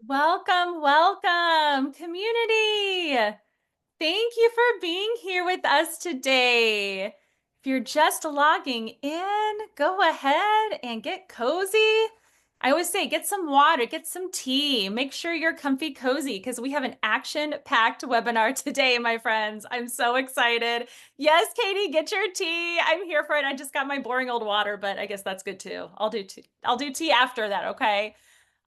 Welcome, welcome, community. Thank you for being here with us today. If you're just logging in, go ahead and get cozy. I always say get some water, get some tea, make sure you're comfy cozy because we have an action-packed webinar today, my friends. I'm so excited. Yes, Katie, get your tea. I'm here for it. I just got my boring old water, but I guess that's good too. I'll do tea. I'll do tea after that, okay?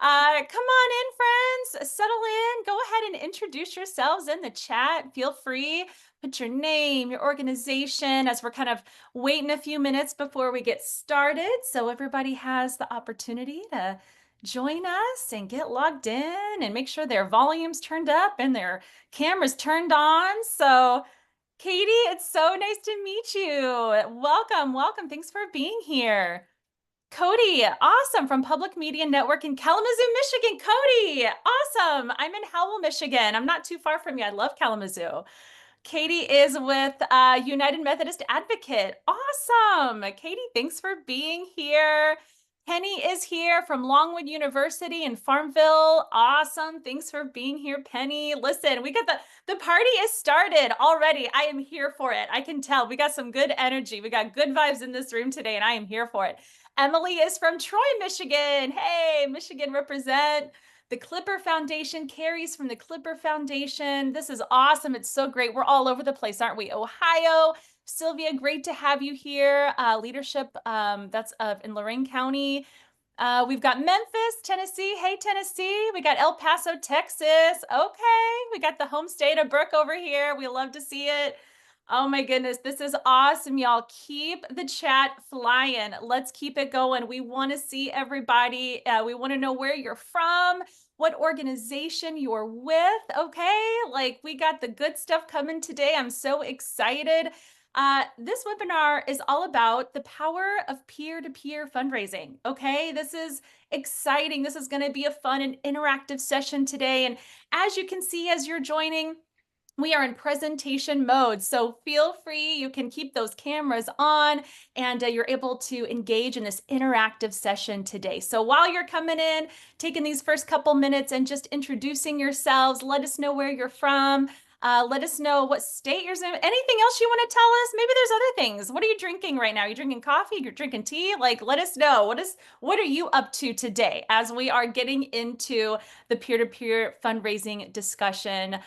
Come on in, friends. Settle in. Go ahead and introduce yourselves in the chat. Feel free. Put your name, your organization, as we're kind of waiting a few minutes before we get started. So everybody has the opportunity to join us and get logged in and make sure their volume's turned up and their cameras turned on. So, Katie, it's so nice to meet you. Welcome, welcome. Thanks for being here. Cody, awesome, from Public Media Network in Kalamazoo, Michigan. Cody, awesome. I'm in Howell, Michigan. I'm not too far from you. I love Kalamazoo. Katie is with United Methodist Advocate. Awesome. Katie, thanks for being here. Penny is here from Longwood University in Farmville. Awesome. Thanks for being here, Penny. Listen, we got the party is started already. I am here for it. I can tell we got some good energy. We got good vibes in this room today, and I am here for it. Emily is from Troy, Michigan. Hey, Michigan represent. The Clipper Foundation, Carrie's from the Clipper Foundation. This is awesome. It's so great. We're all over the place, aren't we? Ohio. Sylvia, great to have you here. Leadership, that's in Lorraine County. We've got Memphis, Tennessee. Hey, Tennessee. We got El Paso, Texas. Okay. We got the home state of Brooke over here. We love to see it. Oh my goodness, this is awesome, y'all. Keep the chat flying. Let's keep it going. We want to see everybody. We want to know where you're from, what organization you're with. Okay, like we got the good stuff coming today. I'm so excited. This webinar is all about the power of peer-to-peer fundraising. Okay, this is exciting. This is going to be a fun and interactive session today. And as you can see, as you're joining, we are in presentation mode, so feel free. You can keep those cameras on and you're able to engage in this interactive session today. So while you're coming in, taking these first couple minutes and just introducing yourselves, let us know where you're from. Let us know what state you're in. Anything else you want to tell us? Maybe there's other things. What are you drinking right now? Are you drinking coffee? You're drinking tea? Like, let us know. What are you up to today as we are getting into the peer-to-peer fundraising discussion?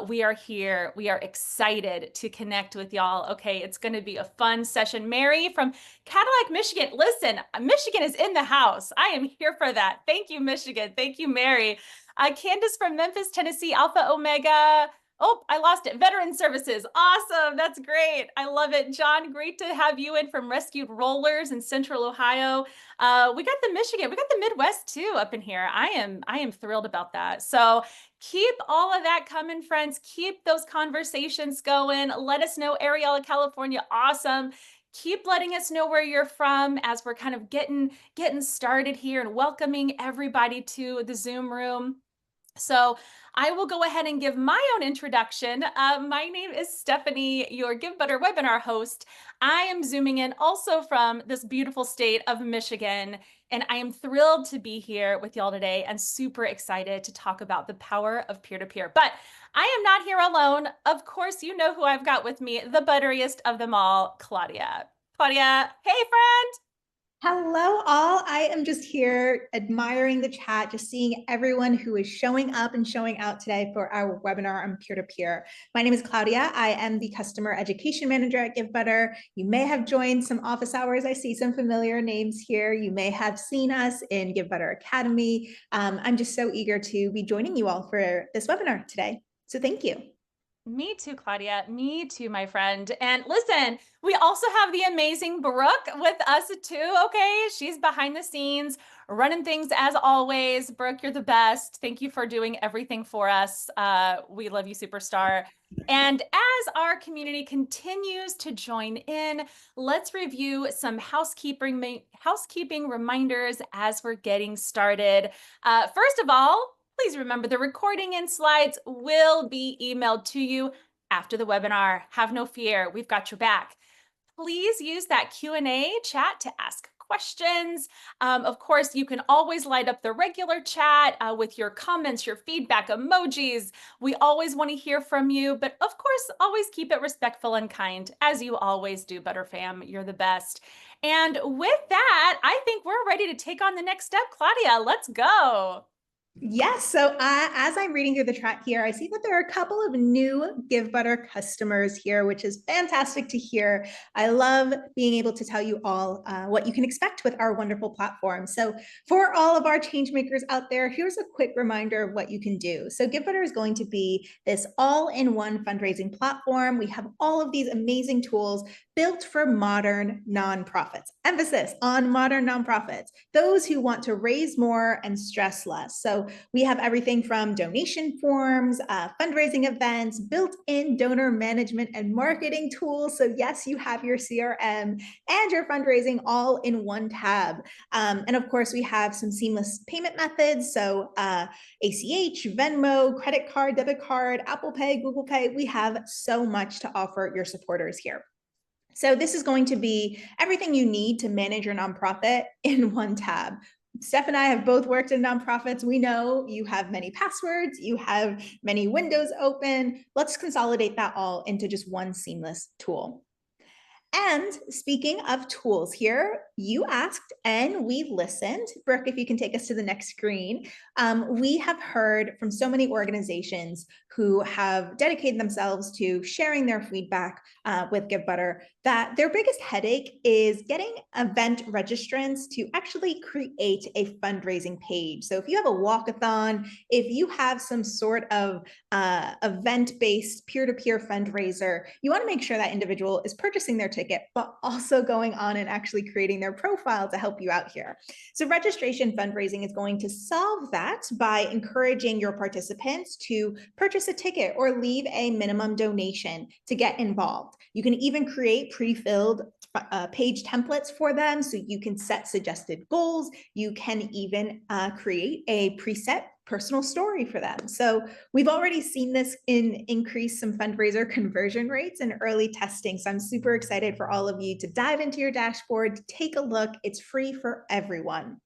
We are here. We are excited to connect with y'all. Okay, it's going to be a fun session. Mary from Cadillac, Michigan. Listen, Michigan is in the house. I am here for that. Thank you, Michigan. Thank you, Mary. Candace from Memphis, Tennessee, Alpha Omega. Oh, I lost it. Veteran Services. Awesome. That's great. I love it. John, great to have you in from Rescued Rollers in Central Ohio. We got the Michigan. We got the Midwest too up in here. I am thrilled about that. So keep all of that coming, friends. Keep those conversations going. Let us know, Ariella, California. Awesome. Keep letting us know where you're from as we're kind of getting started here and welcoming everybody to the Zoom room. So I will go ahead and give my own introduction. My name is Stephanie, your Givebutter webinar host. I am Zooming in also from this beautiful state of Michigan, and I am thrilled to be here with y'all today and super excited to talk about the power of peer-to-peer. But I am not here alone. Of course, you know who I've got with me, the butteriest of them all, Claudia. Claudia, hey friend. Hello, all. I am just here admiring the chat, just seeing everyone who is showing up and showing out today for our webinar on peer-to-peer. My name is Claudia. I am the Customer Education Manager at Givebutter. You may have joined some office hours. I see some familiar names here. You may have seen us in Givebutter Academy. I'm just so eager to be joining you all for this webinar today. So thank you. Me too, Claudia. Me too, my friend. And listen, we also have the amazing Brooke with us too, okay? She's behind the scenes, running things as always. Brooke, you're the best. Thank you for doing everything for us. We love you, superstar. And as our community continues to join in, let's review some housekeeping reminders as we're getting started. First of all, please remember the recording and slides will be emailed to you after the webinar. Have no fear, we've got your back. Please use that Q&A chat to ask questions. Of course, you can always light up the regular chat with your comments, your feedback, emojis. We always want to hear from you, but of course, always keep it respectful and kind, as you always do, Butterfam. You're the best. And with that, I think we're ready to take on the next step. Claudia, let's go. Yes. So as I'm reading through the chat here, I see that there are a couple of new Givebutter customers here, which is fantastic to hear. I love being able to tell you all what you can expect with our wonderful platform. So for all of our change makers out there, here's a quick reminder of what you can do. So Givebutter is going to be this all-in-one fundraising platform. We have all of these amazing tools built for modern nonprofits. Emphasis on modern nonprofits, those who want to raise more and stress less. So we have everything from donation forms, fundraising events, built-in donor management and marketing tools. So yes, you have your CRM and your fundraising all in one tab. And of course, we have some seamless payment methods. So ACH, Venmo, credit card, debit card, Apple Pay, Google Pay. We have so much to offer your supporters here. So this is going to be everything you need to manage your nonprofit in one tab. Steph and I have both worked in nonprofits. We know you have many passwords, you have many windows open. Let's consolidate that all into just one seamless tool. And speaking of tools here, you asked and we listened. Brooke, if you can take us to the next screen. We have heard from so many organizations who have dedicated themselves to sharing their feedback with Givebutter that their biggest headache is getting event registrants to actually create a fundraising page. So if you have a walkathon, if you have some sort of event-based peer-to-peer fundraiser, you want to make sure that individual is purchasing their ticket, but also going on and actually creating their profile to help you out here. So registration fundraising is going to solve that by encouraging your participants to purchase a ticket or leave a minimum donation to get involved. You can even create pre-filled page templates for them so you can set suggested goals. You can even create a preset personal story for them. So we've already seen this increase some fundraiser conversion rates in early testing. So I'm super excited for all of you to dive into your dashboard, take a look. It's free for everyone.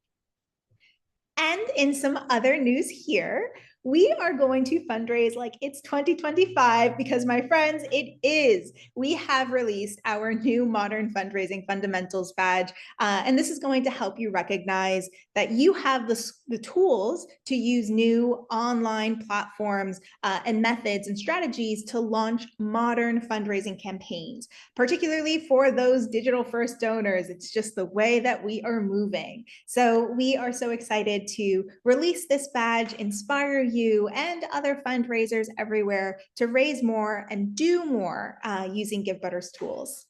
And in some other news here, we are going to fundraise like it's 2025 because, my friends, it is. We have released our new Modern Fundraising Fundamentals badge, and this is going to help you recognize that you have the tools to use new online platforms and methods and strategies to launch modern fundraising campaigns, particularly for those digital-first donors. It's just the way that we are moving. So we are so excited to release this badge, inspire you and other fundraisers everywhere to raise more and do more using Givebutter's tools.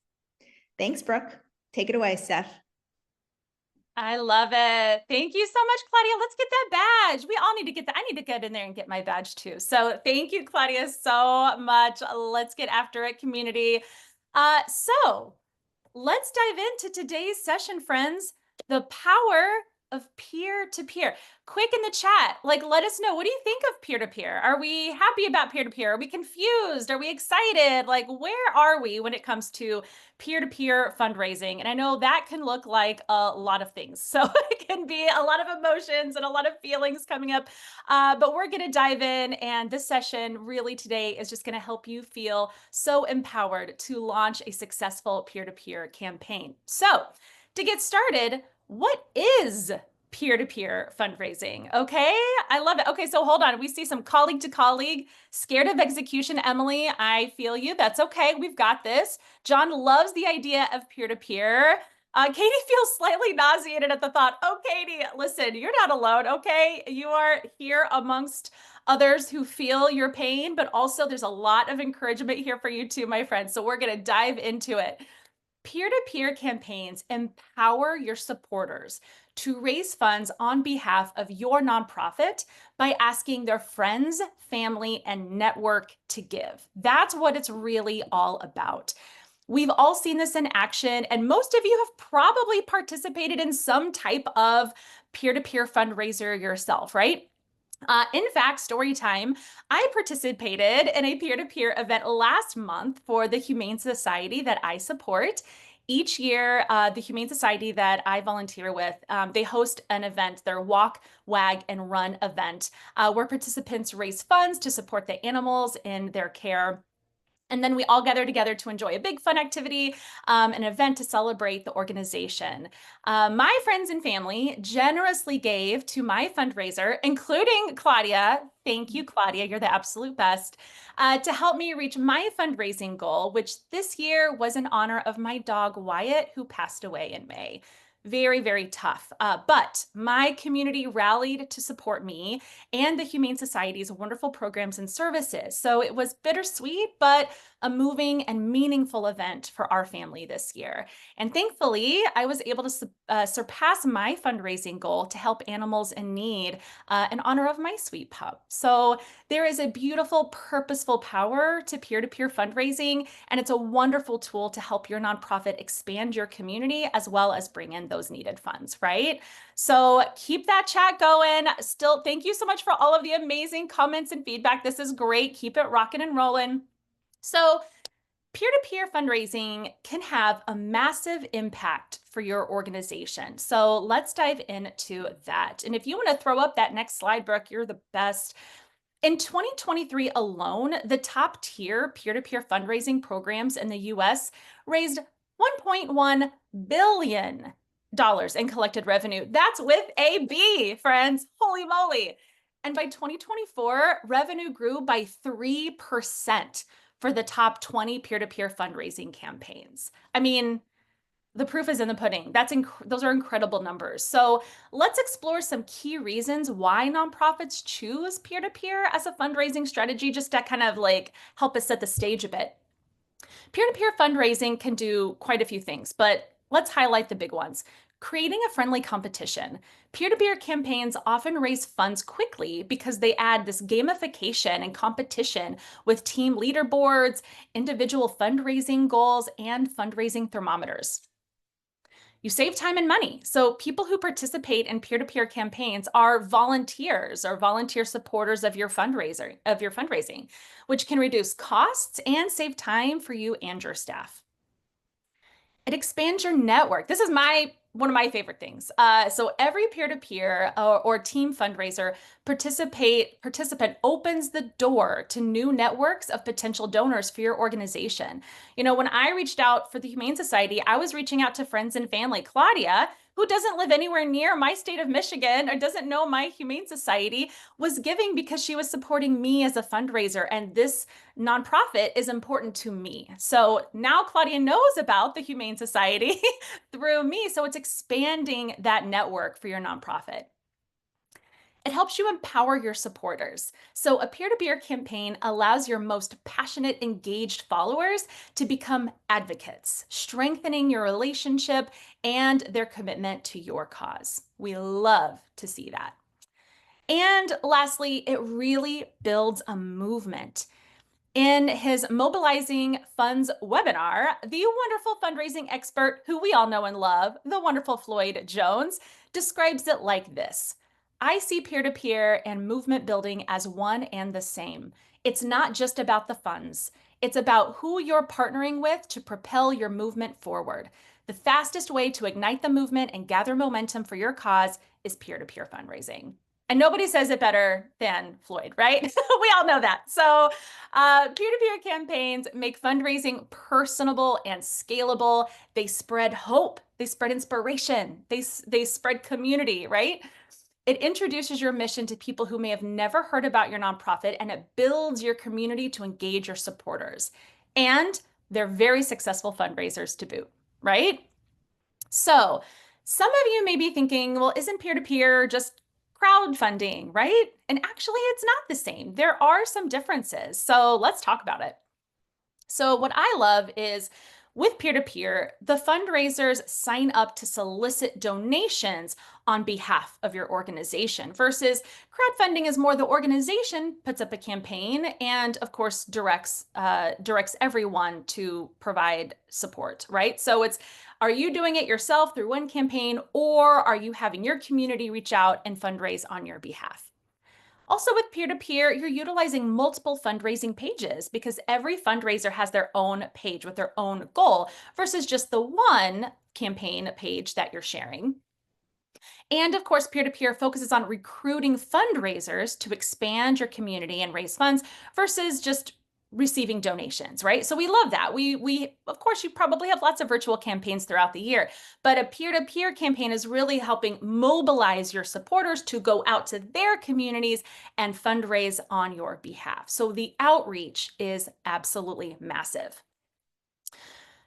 Thanks, Brooke. Take it away, Steph. I love it. Thank you so much, Claudia. Let's get that badge. We all need to get that. I need to get in there and get my badge too. So thank you, Claudia, so much. Let's get after it, community. So let's dive into today's session, friends. The power of peer-to-peer. Quick in the chat, like, let us know, what do you think of peer-to-peer? Are we happy about peer-to-peer? Are we confused? Are we excited? Like, where are we when it comes to peer-to-peer fundraising? And I know that can look like a lot of things. So it can be a lot of emotions and a lot of feelings coming up. But we're going to dive in. And this session really today is just going to help you feel so empowered to launch a successful peer-to-peer campaign. So to get started, what is peer-to-peer fundraising? Okay, I love it. Okay, so hold on. We see some colleague to colleague, scared of execution. Emily, I feel you. That's okay. We've got this. John loves the idea of peer-to-peer. Katie feels slightly nauseated at the thought. Oh, Katie, listen, you're not alone, okay? You are here amongst others who feel your pain, but also there's a lot of encouragement here for you too, my friends. So we're going to dive into it. Peer-to-peer campaigns empower your supporters to raise funds on behalf of your nonprofit by asking their friends, family, and network to give. That's what it's really all about. We've all seen this in action, and most of you have probably participated in some type of peer-to-peer fundraiser yourself, right? In fact, story time, I participated in a peer-to-peer event last month for the Humane Society that I support. Each year, the Humane Society that I volunteer with, they host an event, their Walk, Wag, and Run event, where participants raise funds to support the animals in their care. And then we all gather together to enjoy a big fun activity, an event to celebrate the organization. My friends and family generously gave to my fundraiser, including Claudia. Thank you, Claudia. You're the absolute best. To help me reach my fundraising goal, which this year was in honor of my dog, Wyatt, who passed away in May. Very, very tough. But my community rallied to support me and the Humane Society's wonderful programs and services. So it was bittersweet, but a moving and meaningful event for our family this year. And thankfully, I was able to surpass my fundraising goal to help animals in need in honor of my sweet pup. So there is a beautiful, purposeful power to peer-to-peer fundraising, and it's a wonderful tool to help your nonprofit expand your community as well as bring in those needed funds, right? So keep that chat going. Still, thank you so much for all of the amazing comments and feedback. This is great. Keep it rocking and rolling. So peer-to-peer fundraising can have a massive impact for your organization. So let's dive into that. And if you want to throw up that next slide, Brooke, you're the best. In 2023 alone, the top tier peer-to-peer fundraising programs in the US raised $1.1 billion in collected revenue. That's with a B, friends. Holy moly. And by 2024, revenue grew by 3% for the top 20 peer-to-peer fundraising campaigns. I mean, the proof is in the pudding. Those are incredible numbers. So let's explore some key reasons why nonprofits choose peer-to-peer as a fundraising strategy, just to kind of like help us set the stage a bit. Peer-to-peer fundraising can do quite a few things, but let's highlight the big ones. Creating a friendly competition. Peer-to-peer campaigns often raise funds quickly because they add this gamification and competition with team leaderboards, individual fundraising goals, and fundraising thermometers. You save time and money. So people who participate in peer-to-peer campaigns are volunteers or volunteer supporters of your fundraising, which can reduce costs and save time for you and your staff. It expands your network. This is one of my favorite things. So every peer-to-peer or team fundraiser participant opens the door to new networks of potential donors for your organization. You know, when I reached out for the Humane Society, I was reaching out to friends and family. Claudia, who doesn't live anywhere near my state of Michigan or doesn't know my Humane Society, was giving because she was supporting me as a fundraiser. And this nonprofit is important to me. So now Claudia knows about the Humane Society through me. So it's expanding that network for your nonprofit. It helps you empower your supporters. So a peer-to-peer campaign allows your most passionate, engaged followers to become advocates, strengthening your relationship and their commitment to your cause. We love to see that. And lastly, it really builds a movement. In his Mobilizing Funds webinar, the wonderful fundraising expert who we all know and love, the wonderful Floyd Jones, describes it like this. I see peer-to-peer and movement building as one and the same. It's not just about the funds. It's about who you're partnering with to propel your movement forward. The fastest way to ignite the movement and gather momentum for your cause is peer-to-peer fundraising. And nobody says it better than Floyd, right? We all know that. So peer-to-peer campaigns make fundraising personable and scalable. They spread hope. They spread inspiration. They spread community, right? It introduces your mission to people who may have never heard about your nonprofit, and it builds your community to engage your supporters. And they're very successful fundraisers to boot, right? So some of you may be thinking, well, isn't peer-to-peer just crowdfunding, right? And actually, it's not the same. There are some differences. So let's talk about it. So what I love is with peer-to-peer, the fundraisers sign up to solicit donations on behalf of your organization versus crowdfunding is more the organization puts up a campaign and of course directs everyone to provide support, right? So it's, are you doing it yourself through one campaign or are you having your community reach out and fundraise on your behalf? Also, with peer-to-peer, you're utilizing multiple fundraising pages because every fundraiser has their own page with their own goal versus just the one campaign page that you're sharing. And of course, peer-to-peer focuses on recruiting fundraisers to expand your community and raise funds versus just receiving donations, right? So we love that. We of course you probably have lots of virtual campaigns throughout the year, but a peer-to-peer campaign is really helping mobilize your supporters to go out to their communities and fundraise on your behalf. So the outreach is absolutely massive.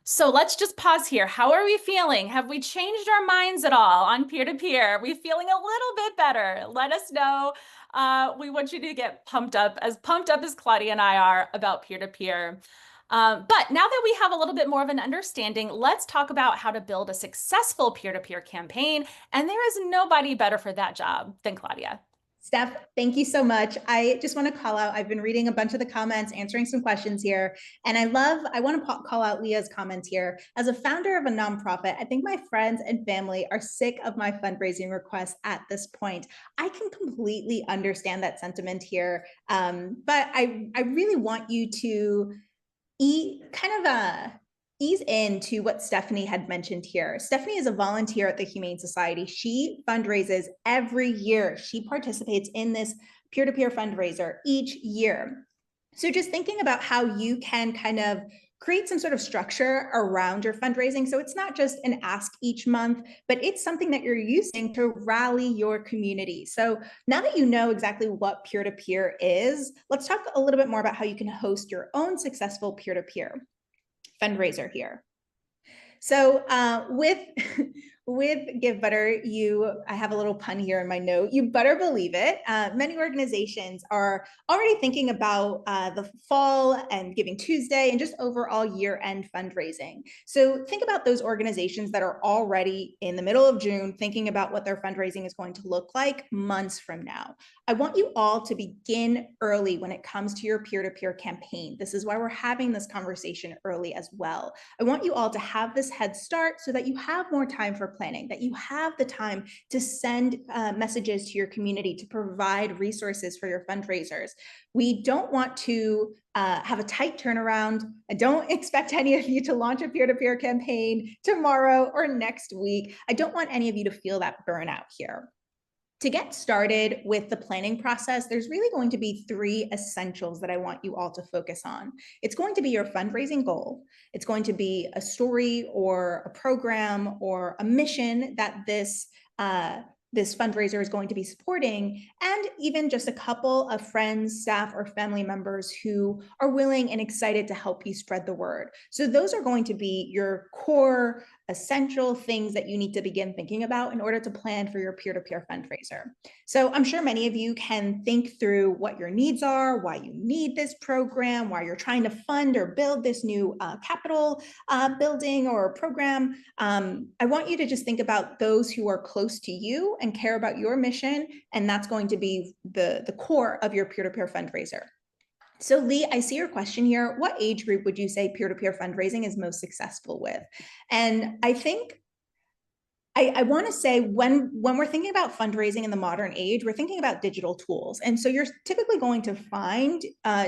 So let's just pause here. How are we feeling? Have we changed our minds at all on peer-to-peer? Are we feeling a little bit better? Let us know. We want you to get pumped up as Claudia and I are about peer-to-peer. But now that we have a little bit more of an understanding, let's talk about how to build a successful peer-to-peer campaign. And there is nobody better for that job than Claudia. Steph, thank you so much. I just want to call out, I've been reading a bunch of the comments, answering some questions here. And I want to call out Leah's comments here. As a founder of a nonprofit, I think my friends and family are sick of my fundraising requests at this point. I can completely understand that sentiment here. But I really want you to ease into what Stephanie had mentioned here. Stephanie is a volunteer at the Humane Society. She fundraises every year. She participates in this peer-to-peer fundraiser each year. So just thinking about how you can kind of create some sort of structure around your fundraising. So it's not just an ask each month, but it's something that you're using to rally your community. So now that you know exactly what peer-to-peer is, let's talk a little bit more about how you can host your own successful peer-to-peer fundraiser here. So with Givebutter, I have a little pun here in my note. You better believe it. Many organizations are already thinking about the fall and Giving Tuesday and just overall year-end fundraising. So think about those organizations that are already in the middle of June thinking about what their fundraising is going to look like months from now. I want you all to begin early when it comes to your peer-to-peer campaign. This is why we're having this conversation early as well. I want you all to have this head start so that you have more time for planning, that you have the time to send messages to your community, to provide resources for your fundraisers. We don't want to have a tight turnaround. I don't expect any of you to launch a peer-to-peer campaign tomorrow or next week. I don't want any of you to feel that burnout here. To get started with the planning process, there's really going to be 3 essentials that I want you all to focus on. It's going to be your fundraising goal. It's going to be a story or a program or a mission that this fundraiser is going to be supporting, and even just a couple of friends, staff, or family members who are willing and excited to help you spread the word. So those are going to be your core essential things that you need to begin thinking about in order to plan for your peer-to-peer fundraiser. So I'm sure many of you can think through what your needs are, why you need this program, why you're trying to fund or build this new capital building or program. I want you to just think about those who are close to you and care about your mission, and that's going to be the core of your peer-to-peer fundraiser. So Lee, I see your question here. What age group would you say peer-to-peer fundraising is most successful with? And I think I want to say when we're thinking about fundraising in the modern age, we're thinking about digital tools. And so you're typically going to find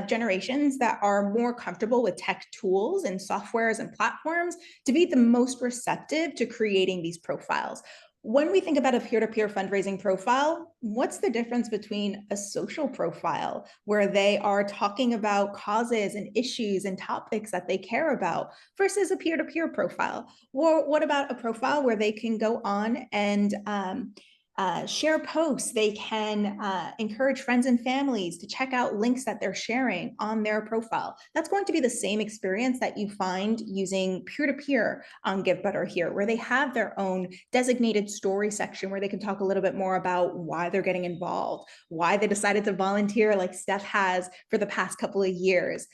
generations that are more comfortable with tech tools and softwares and platforms to be the most receptive to creating these profiles. When we think about a peer-to-peer fundraising profile, what's the difference between a social profile where they are talking about causes and issues and topics that they care about versus a peer-to-peer profile? Or what about a profile where they can go on and share posts? They can encourage friends and families to check out links that they're sharing on their profile. That's going to be the same experience that you find using peer-to-peer on Givebutter here, where they have their own designated story section where they can talk a little bit more about why they're getting involved, why they decided to volunteer like Steph has for the past couple of years.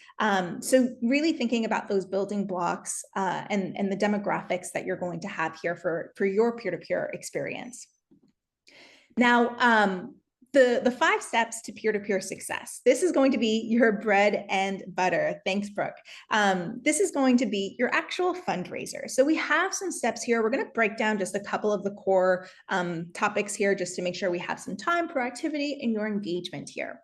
So really thinking about those building blocks and the demographics that you're going to have here for your peer-to-peer experience. Now, the 5 steps to peer-to-peer success. This is going to be your bread and butter. Thanks, Brooke. This is going to be your actual fundraiser. So we have some steps here. We're going to break down just a couple of the core topics here just to make sure we have some time, proactivity, and your engagement here.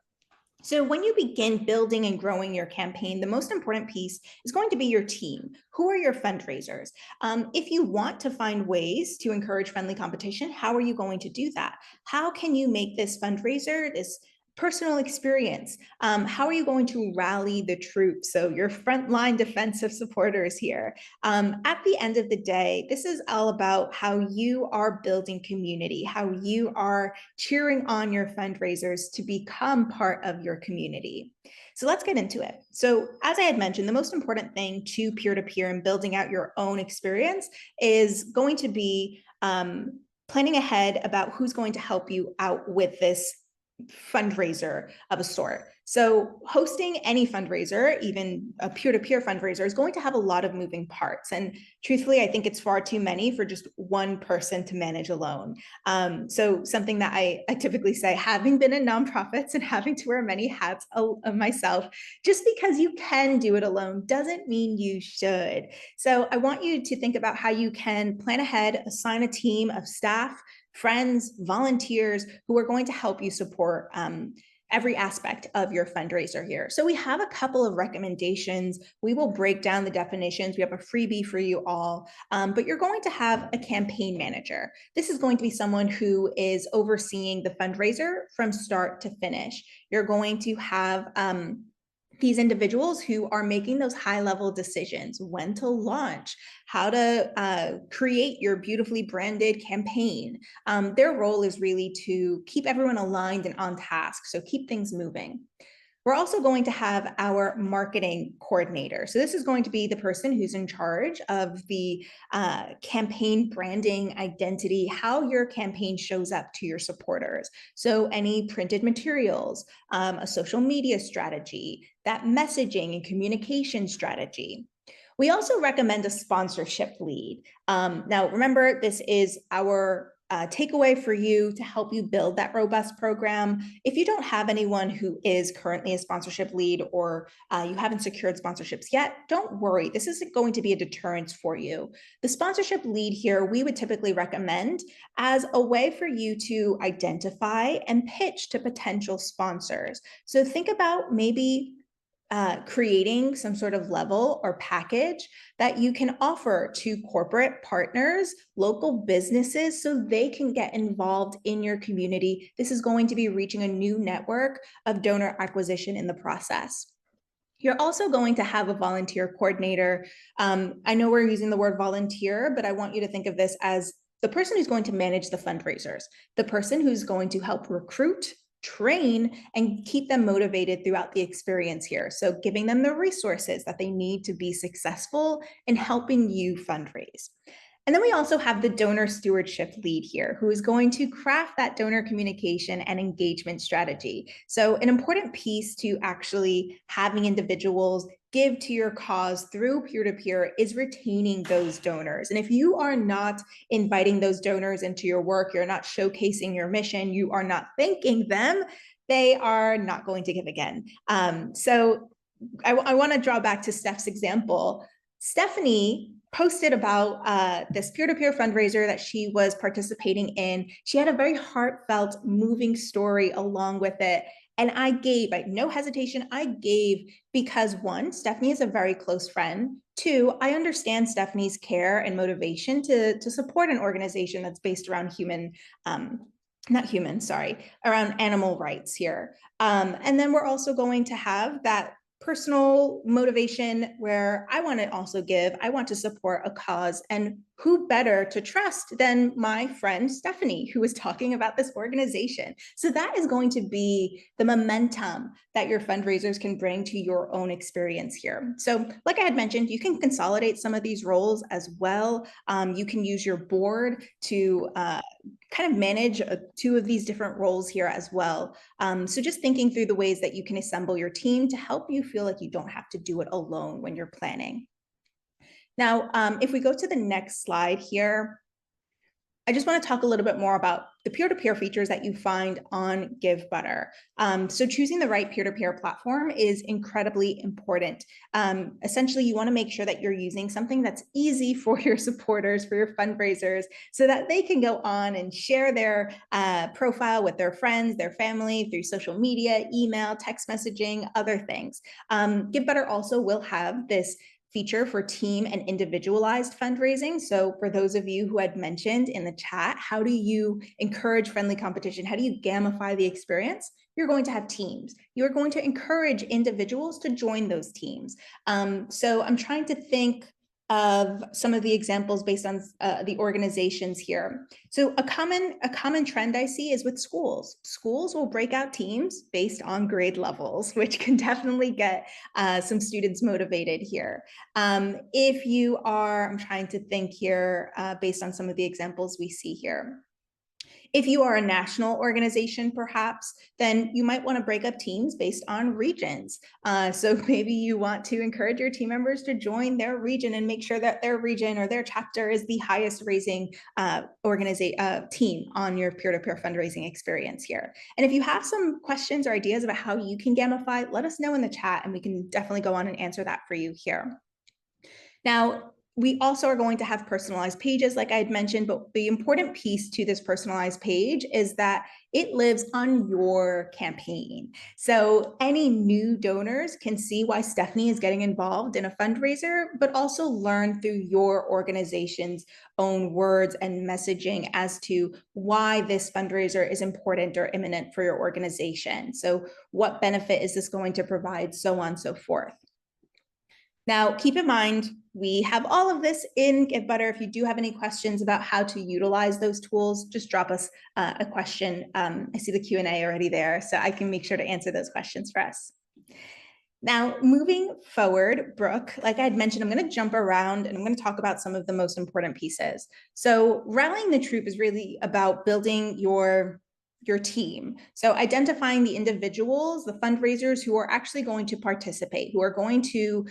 So when you begin building and growing your campaign, the most important piece is going to be your team. Who are your fundraisers? If you want to find ways to encourage friendly competition, how are you going to do that? How can you make this fundraiser, this personal experience? How are you going to rally the troops? So your frontline defensive supporters here. At the end of the day, this is all about how you are building community, how you are cheering on your fundraisers to become part of your community. So let's get into it. So as I had mentioned, the most important thing to peer-to-peer and building out your own experience is going to be planning ahead about who's going to help you out with this fundraiser of a sort. So hosting any fundraiser, even a peer-to-peer fundraiser, is going to have a lot of moving parts. And truthfully, I think it's far too many for just one person to manage alone. So something that I typically say, having been in nonprofits and having to wear many hats myself, just because you can do it alone doesn't mean you should. So I want you to think about how you can plan ahead, assign a team of staff, friends, volunteers who are going to help you support every aspect of your fundraiser here. So we have a couple of recommendations. We will break down the definitions. We have a freebie for you all, but you're going to have a campaign manager. This is going to be someone who is overseeing the fundraiser from start to finish. You're going to have these individuals who are making those high-level decisions, when to launch, how to create your beautifully branded campaign. Their role is really to keep everyone aligned and on task, so keep things moving. We're also going to have our marketing coordinator. So this is going to be the person who's in charge of the campaign branding identity, how your campaign shows up to your supporters. So any printed materials, a social media strategy, that messaging and communication strategy. We also recommend a sponsorship lead. Now, remember, this is our takeaway for you to help you build that robust program. If you don't have anyone who is currently a sponsorship lead or you haven't secured sponsorships yet, don't worry. This isn't going to be a deterrence for you. The sponsorship lead here, we would typically recommend as a way for you to identify and pitch to potential sponsors. So think about maybe creating some sort of level or package that you can offer to corporate partners, local businesses, so they can get involved in your community. This is going to be reaching a new network of donor acquisition in the process. You're also going to have a volunteer coordinator. I know we're using the word volunteer, but I want you to think of this as the person who's going to manage the fundraisers, the person who's going to help recruit, train, and keep them motivated throughout the experience here. So giving them the resources that they need to be successful in helping you fundraise. And then we also have the donor stewardship lead here, who is going to craft that donor communication and engagement strategy. So an important piece to actually having individuals give to your cause through peer-to-peer is retaining those donors. And if you are not inviting those donors into your work, you're not showcasing your mission, you are not thanking them, they are not going to give again. So I want to draw back to Steph's example. Stephanie posted about this peer-to-peer fundraiser that she was participating in. She had a very heartfelt, moving story along with it. And I gave, no hesitation, I gave because one, Stephanie is a very close friend. Two, I understand Stephanie's care and motivation to support an organization that's based around around animal rights here. And then we're also going to have that personal motivation where I want to also give, I want to support a cause, and who better to trust than my friend Stephanie, who was talking about this organization. So that is going to be the momentum that your fundraisers can bring to your own experience here. So like I had mentioned, you can consolidate some of these roles as well. You can use your board to kind of manage two of these different roles here as well. So just thinking through the ways that you can assemble your team to help you feel like you don't have to do it alone when you're planning. Now, if we go to the next slide here, I just want to talk a little bit more about the peer-to-peer features that you find on Givebutter. So choosing the right peer-to-peer platform is incredibly important. Essentially, you want to make sure that you're using something that's easy for your supporters, for your fundraisers, so that they can go on and share their profile with their friends, their family, through social media, email, text messaging, other things. Givebutter also will have this feature for team and individualized fundraising. So for those of you who had mentioned in the chat, how do you encourage friendly competition? How do you gamify the experience? You're going to have teams. You're going to encourage individuals to join those teams. So I'm trying to think of some of the examples based on the organizations here. So a common trend I see is with schools. Schools will break out teams based on grade levels, which can definitely get some students motivated here. If you are, I'm trying to think here based on some of the examples we see here. If you are a national organization, perhaps, then you might want to break up teams based on regions. So maybe you want to encourage your team members to join their region and make sure that their region or their chapter is the highest raising team on your peer-to-peer fundraising experience here. And if you have some questions or ideas about how you can gamify, let us know in the chat and we can definitely go on and answer that for you here. Now, we also are going to have personalized pages, like I had mentioned, but the important piece to this personalized page is that it lives on your campaign. So any new donors can see why Stephanie is getting involved in a fundraiser, but also learn through your organization's own words and messaging as to why this fundraiser is important or imminent for your organization. So what benefit is this going to provide, so on and so forth. Now, keep in mind, we have all of this in Givebutter. If you do have any questions about how to utilize those tools, just drop us a question. I see the Q&A already there, so I can make sure to answer those questions for us. Now, moving forward, Brooke, like I had mentioned, I'm going to jump around and I'm going to talk about some of the most important pieces. So rallying the troop is really about building your team. So identifying the individuals, the fundraisers who are actually going to participate, who are going to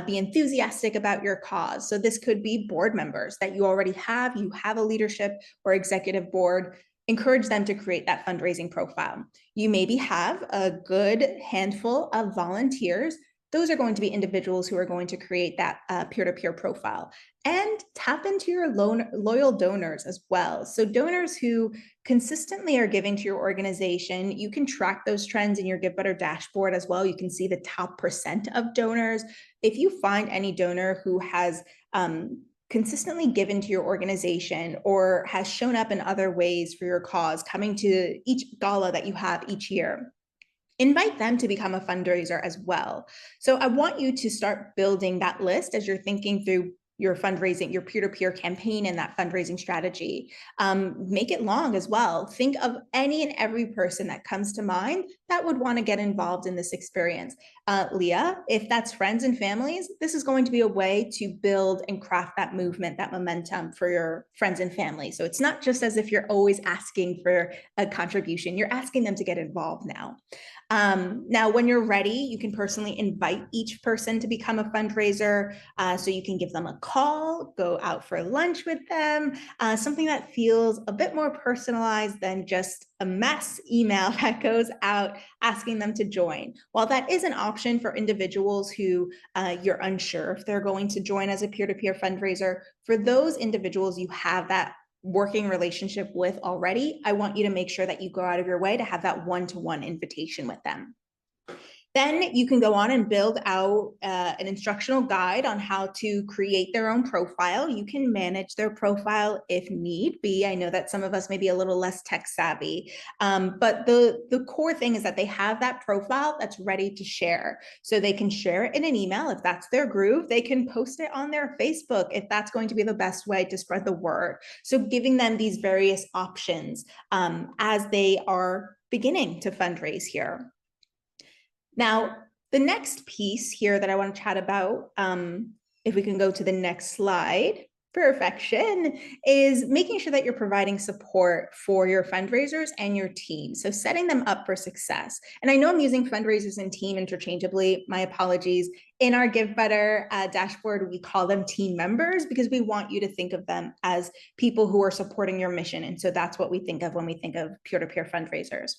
be enthusiastic about your cause. So this could be board members that you already have. You have a leadership or executive board. Encourage them to create that fundraising profile. You maybe have a good handful of volunteers. Those are going to be individuals who are going to create that peer-to-peer profile. And tap into your loyal donors as well. So donors who consistently are giving to your organization, you can track those trends in your Givebutter dashboard as well. You can see the top % of donors. If you find any donor who has consistently given to your organization or has shown up in other ways for your cause, coming to each gala that you have each year, invite them to become a fundraiser as well. So I want you to start building that list as you're thinking through your fundraising, your peer-to-peer campaign and that fundraising strategy. Make it long as well. Think of any and every person that comes to mind that would want to get involved in this experience. Leah, if that's friends and families, this is going to be a way to build and craft that movement, that momentum for your friends and family. So it's not just as if you're always asking for a contribution, you're asking them to get involved now. Now, when you're ready, you can personally invite each person to become a fundraiser. So you can give them a call, go out for lunch with them, something that feels a bit more personalized than just a mass email that goes out asking them to join. While that is an option for individuals who you're unsure if they're going to join as a peer-to-peer fundraiser, for those individuals you have that working relationship with already, I want you to make sure that you go out of your way to have that one-to-one invitation with them. Then you can go on and build out an instructional guide on how to create their own profile. You can manage their profile if need be. I know that some of us may be a little less tech savvy, but the core thing is that they have that profile that's ready to share. So they can share it in an email if that's their groove. They can post it on their Facebook if that's going to be the best way to spread the word. So giving them these various options as they are beginning to fundraise here. Now, the next piece here that I want to chat about, if we can go to the next slide, Perfection is making sure that you're providing support for your fundraisers and your team. So setting them up for success. And I know I'm using fundraisers and team interchangeably. My apologies. In our Givebutter dashboard, we call them team members because we want you to think of them as people who are supporting your mission. And so that's what we think of when we think of peer-to-peer fundraisers.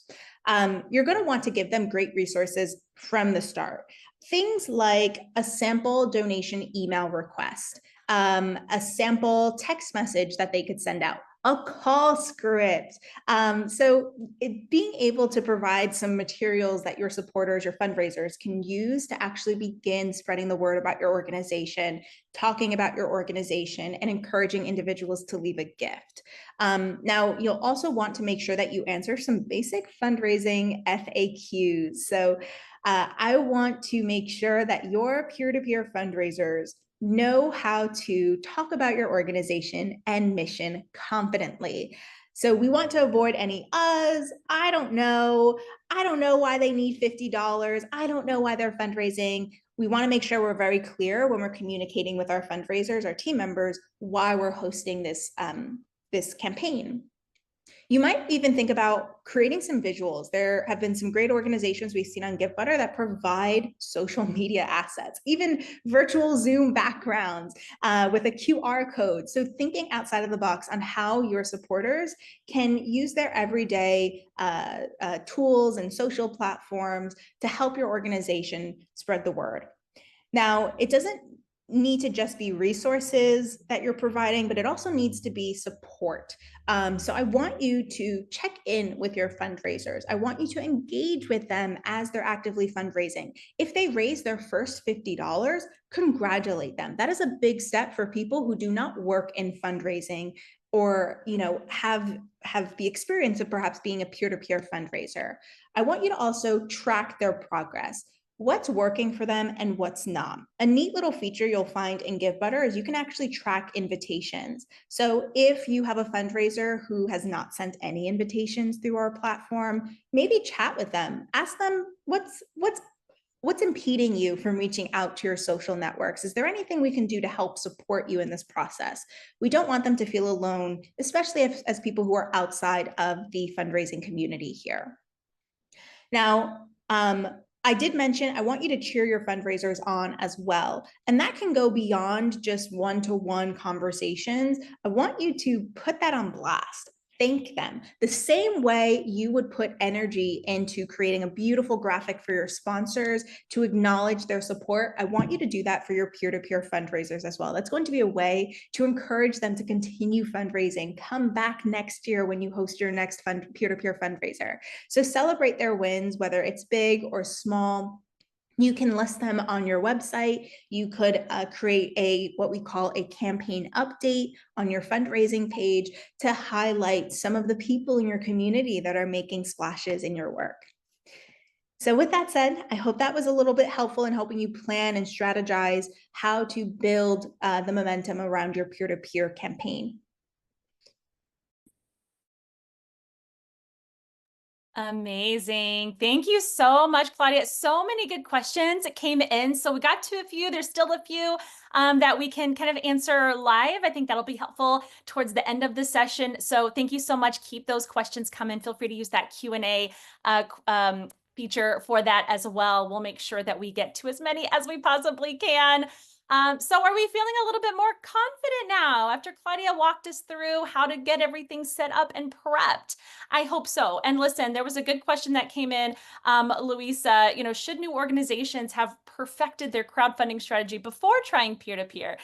You're going to want to give them great resources from the start. Things like a sample donation email request, a sample text message that they could send out, a call script. Being able to provide some materials that your supporters, your fundraisers can use to actually begin spreading the word about your organization, talking about your organization, and encouraging individuals to leave a gift. Now, you'll also want to make sure that you answer some basic fundraising FAQs. I want to make sure that your peer-to-peer fundraisers know how to talk about your organization and mission confidently. So we want to avoid any I don't know why they need $50, I don't know why they're fundraising. We want to make sure we're very clear when we're communicating with our fundraisers, our team members, why we're hosting this campaign. You might even think about creating some visuals. There have been some great organizations we've seen on Givebutter that provide social media assets, even virtual Zoom backgrounds with a QR code. So thinking outside of the box on how your supporters can use their everyday tools and social platforms to help your organization spread the word. Now, it doesn't need to just be resources that you're providing, but it also needs to be support. So I want you to check in with your fundraisers. I want you to engage with them as they're actively fundraising. If they raise their first $50, congratulate them. That is a big step for people who do not work in fundraising or have the experience of perhaps being a peer-to-peer fundraiser. I want you to also track their progress. What's working for them and what's not. A neat little feature you'll find in Givebutter is you can actually track invitations. So if you have a fundraiser who has not sent any invitations through our platform, maybe chat with them. Ask them what's impeding you from reaching out to your social networks? Is there anything we can do to help support you in this process? We don't want them to feel alone, especially as people who are outside of the fundraising community here. Now, I did mention I want you to cheer your fundraisers on as well. And that can go beyond just one-to-one conversations. I want you to put that on blast. Thank them. The same way you would put energy into creating a beautiful graphic for your sponsors to acknowledge their support, I want you to do that for your peer-to-peer fundraisers as well. That's going to be a way to encourage them to continue fundraising. Come back next year when you host your next peer-to-peer fundraiser. So celebrate their wins, whether it's big or small. You can list them on your website. You could create what we call a campaign update on your fundraising page to highlight some of the people in your community that are making splashes in your work. So with that said, I hope that was a little bit helpful in helping you plan and strategize how to build the momentum around your peer-to-peer campaign. Amazing. Thank you so much, Claudia. So many good questions came in. So we got to a few. There's still a few that we can kind of answer live. I think that'll be helpful towards the end of the session. So thank you so much. Keep those questions coming. Feel free to use that Q&A feature for that as well. We'll make sure that we get to as many as we possibly can. So are we feeling a little bit more confident now after Claudia walked us through how to get everything set up and prepped? I hope so. And listen, there was a good question that came in, Louisa, should new organizations have perfected their crowdfunding strategy before trying peer-to-peer?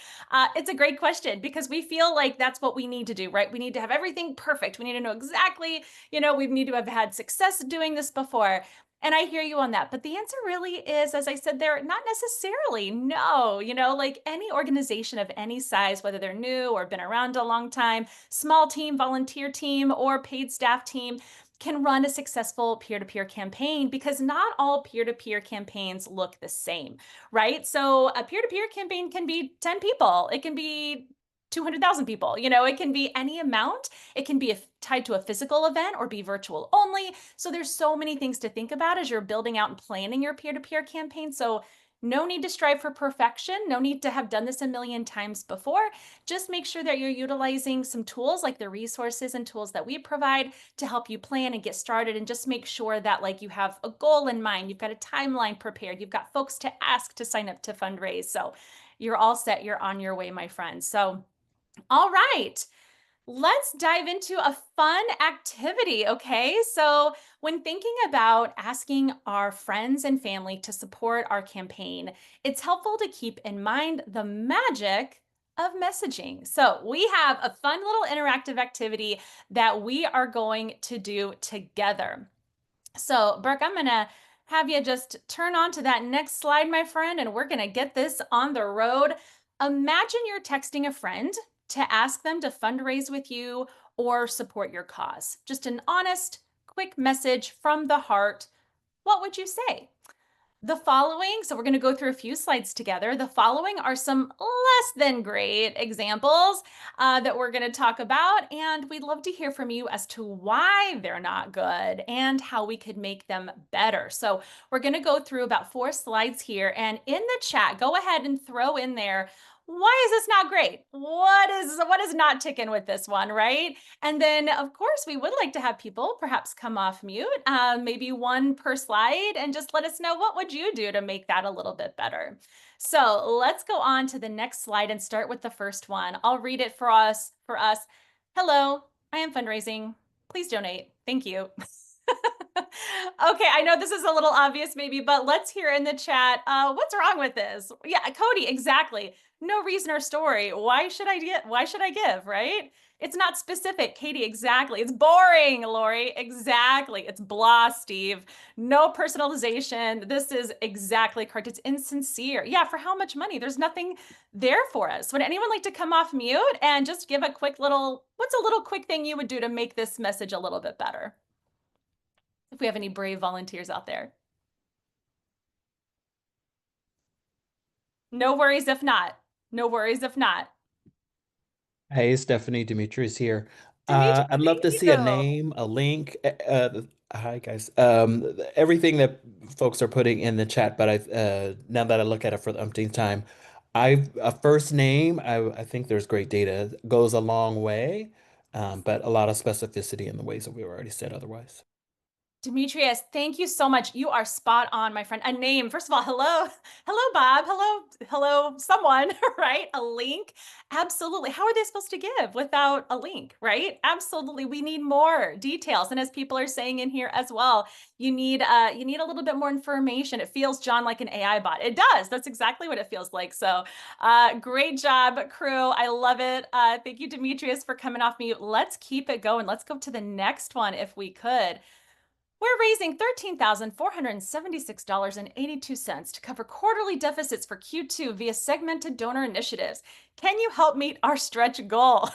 It's a great question because we feel like that's what we need to do, right? We need to have everything perfect. We need to know exactly, we need to have had success doing this before. And I hear you on that. But the answer really is, as I said there, not necessarily. No, like any organization of any size, whether they're new or been around a long time, small team, volunteer team, or paid staff team, can run a successful peer-to-peer campaign because not all peer-to-peer campaigns look the same, right? So a peer-to-peer campaign can be 10 people. It can be 200,000 people, it can be any amount. It can be tied to a physical event or be virtual only. So there's so many things to think about as you're building out and planning your peer-to-peer campaign. So No need to strive for perfection. No need to have done this a million times before. Just make sure that you're utilizing some tools like the resources and tools that we provide to help you plan and get started. And just make sure that like you have a goal in mind, you've got a timeline prepared, you've got folks to ask to sign up to fundraise. So you're all set. You're on your way, my friends. So, all right. Let's dive into a fun activity, okay? So, when thinking about asking our friends and family to support our campaign, it's helpful to keep in mind the magic of messaging. So, we have a fun little interactive activity that we are going to do together. So, Brooke, I'm going to have you just turn on to that next slide, my friend, and we're going to get this on the road. Imagine you're texting a friend to ask them to fundraise with you or support your cause. Just an honest, quick message from the heart. What would you say? The following, so we're going to go through a few slides together. The following are some less than great examples that we're going to talk about, and we'd love to hear from you as to why they're not good and how we could make them better. So we're going to go through about 4 slides here, and in the chat, go ahead and throw in there, why is this not great? What is not ticking with this one, right? And then, of course, we would like to have people perhaps come off mute, maybe one per slide, and just let us know what would you do to make that a little bit better. So let's go on to the next slide and start with the first one. I'll read it for us. Hello, I am fundraising. Please donate. Thank you. Okay, I know this is a little obvious maybe, but let's hear in the chat, what's wrong with this? Yeah, Cody, exactly. No reason or story. Why should I give, right? It's not specific. Katie, exactly. It's boring, Lori. Exactly. It's blah, Steve. No personalization. This is exactly correct. It's insincere. Yeah, for how much money? There's nothing there for us. Would anyone like to come off mute and just give a quick little, what's a little quick thing you would do to make this message a little bit better? If we have any brave volunteers out there. No worries if not. No worries if not. Hey, Stephanie, Demetrius here. Dimitri, I'd love thank to see a you. name, a link. Hi, guys. Everything that folks are putting in the chat, but now that I look at it for the umpteenth time, a first name. I think there's great data goes a long way, but a lot of specificity in the ways that we already said otherwise. Demetrius, thank you so much. You are spot on, my friend. A name. First of all, hello. Hello, Bob. Hello, someone, right? A link. Absolutely. How are they supposed to give without a link, right? Absolutely. We need more details. And as people are saying in here as well, you need a little bit more information. It feels, John, like an AI bot. It does. That's exactly what it feels like. So great job, crew. I love it. Thank you, Demetrius, for coming off mute. Let's keep it going. Let's go to the next one if we could. We're raising $13,476.82 to cover quarterly deficits for Q2 via segmented donor initiatives. Can you help meet our stretch goal?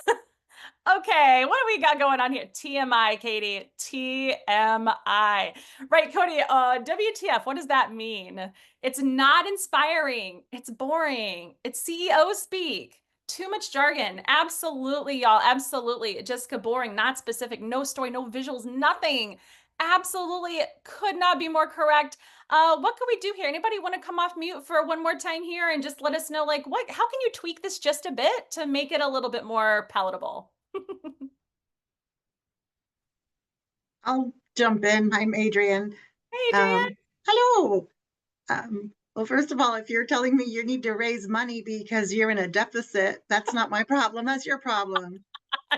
Okay, what do we got going on here? TMI, Katie. TMI. Right, Cody, WTF, what does that mean? It's not inspiring. It's boring. It's CEO speak. Too much jargon. Absolutely, y'all. Absolutely. Jessica, boring, not specific, no story, no visuals, nothing. Absolutely could not be more correct. What can we do here? Anybody want to come off mute for one more time here and just let us know, like, how can you tweak this just a bit to make it a little bit more palatable? I'll jump in. I'm Adrian. Hey, Adrian. Hello. Well, first of all, if you're telling me you need to raise money because you're in a deficit, that's not my problem. That's your problem.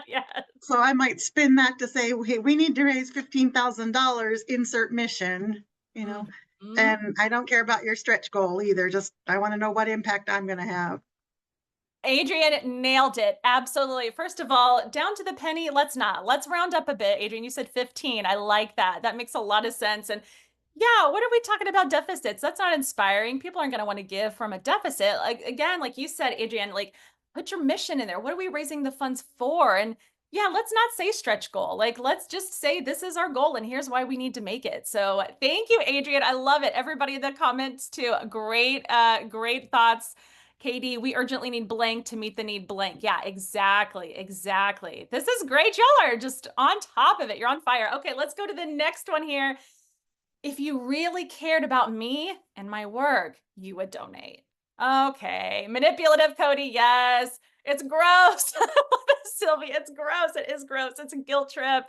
Yes. So I might spin that to say, hey, we need to raise $15,000, insert mission, Mhm. and I don't care about your stretch goal either. Just, I want to know what impact I'm going to have. Adrian nailed it. Absolutely. First of all, down to the penny, let's round up a bit. Adrian, you said 15. I like that. That makes a lot of sense. And yeah, what are we talking about deficits? That's not inspiring. People aren't going to want to give from a deficit. Like, again, like you said, Adrian, like put your mission in there. What are we raising the funds for? And yeah, let's not say stretch goal. Like, let's just say this is our goal and here's why we need to make it. So thank you, Adrian. I love it. Everybody in the comments too. Great, great thoughts. Katie, we urgently need blank to meet the need blank. Yeah, exactly. Exactly. This is great. Y'all are just on top of it. You're on fire. Okay, let's go to the next one here. if you really cared about me and my work, you would donate. Okay, manipulative, Cody. Yes, it's gross. Sylvia, it's gross. It is gross. It's a guilt trip.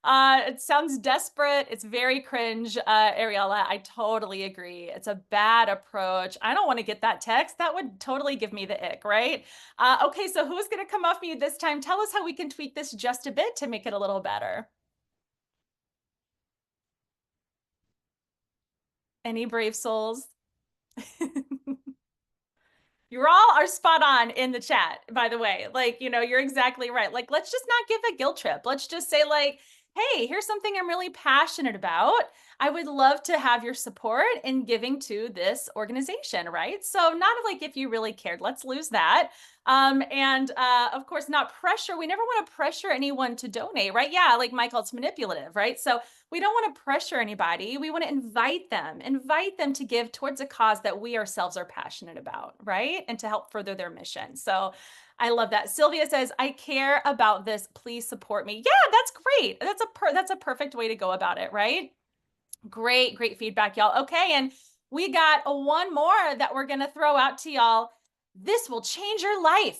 It sounds desperate. It's very cringe. Ariella, I totally agree. It's a bad approach. I don't want to get that text. That would totally give me the ick, right? Okay, so who's going to come off mute this time? Tell us how we can tweak this just a bit to make it a little better. Any brave souls? You all are spot on in the chat, by the way. Like, you know, you're exactly right. Like, let's just not give a guilt trip. Let's just say, like, hey, here's something I'm really passionate about. I would love to have your support in giving to this organization, right? So, not like if you really cared, let's lose that. And of course, not pressure. We never want to pressure anyone to donate, right? Yeah, like Michael, it's manipulative, right? So, we don't want to pressure anybody. We want to invite them to give towards a cause that we ourselves are passionate about, right? And to help further their mission. So I love that. Sylvia says, I care about this. Please support me. Yeah, that's great. That's a perfect way to go about it, right? Great feedback, y'all. Okay, and we got one more that we're going to throw out to y'all. This will change your life.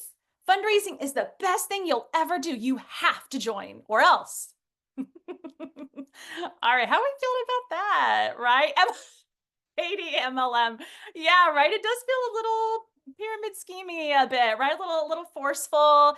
Fundraising is the best thing you'll ever do. You have to join or else. All right, how are we feeling about that, right? 80 MLM. Yeah, right. It does feel a little pyramid schemey a bit, right? A little forceful.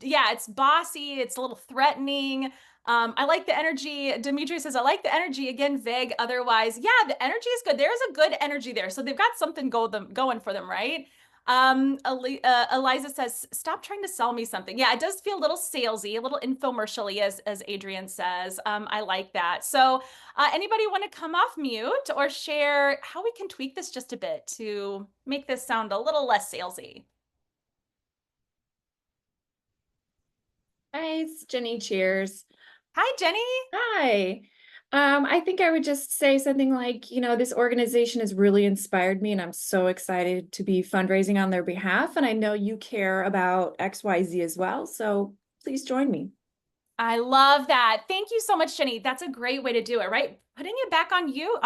Yeah, it's bossy, it's a little threatening. I like the energy. Dimitri says, I like the energy. Again, vague otherwise. Yeah, the energy is good. There's a good energy there. So they've got something going for them, right? Eliza says, stop trying to sell me something. Yeah, it does feel a little salesy, a little infomercial-y, as Adrian says. I like that. So anybody want to come off mute or share how we can tweak this just a bit to make this sound a little less salesy? Hi, it's Jenny. Cheers. Hi, Jenny. Hi. I think I would just say something like, you know, this organization has really inspired me and I'm so excited to be fundraising on their behalf. And I know you care about XYZ as well. So please join me. I love that. Thank you so much, Jenny. That's a great way to do it, right? Putting it back on you.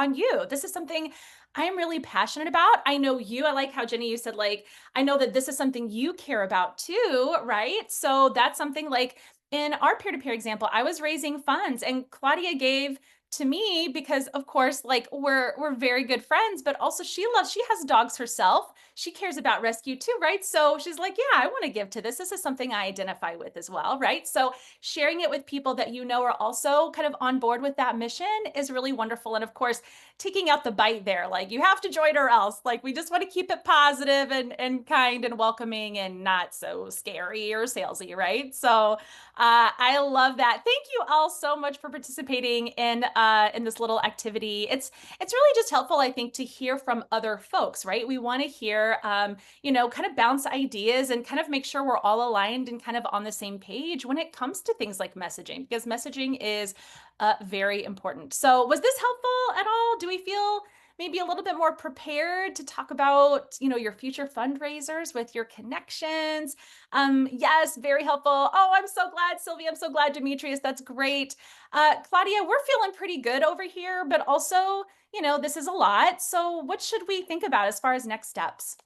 This is something I am really passionate about. I know you. I like how, Jenny, you said, like, I know that this is something you care about too, right? So that's something like in our peer-to-peer example, I was raising funds and Claudia gave to me because, of course, like we're very good friends, but also she has dogs herself. She cares about rescue too, right? So she's like, yeah, I want to give to this. This is something I identify with as well, right? So sharing it with people that you know are also kind of on board with that mission is really wonderful. And of course, taking out the bite there, like you have to join or else. Like we just want to keep it positive and kind and welcoming and not so scary or salesy, right? So I love that. Thank you all so much for participating in this little activity. It's really just helpful, I think, to hear from other folks, right? We want to hear, you know, kind of bounce ideas and kind of make sure we're all aligned and kind of on the same page when it comes to things like messaging, because messaging is very important. So was this helpful at all? Do we feel maybe a little bit more prepared to talk about, you know, your future fundraisers with your connections? Yes, very helpful. Oh, I'm so glad, Sylvia. I'm so glad, Demetrius. That's great. Claudia, we're feeling pretty good over here, but also, you know, this is a lot. So what should we think about as far as next steps?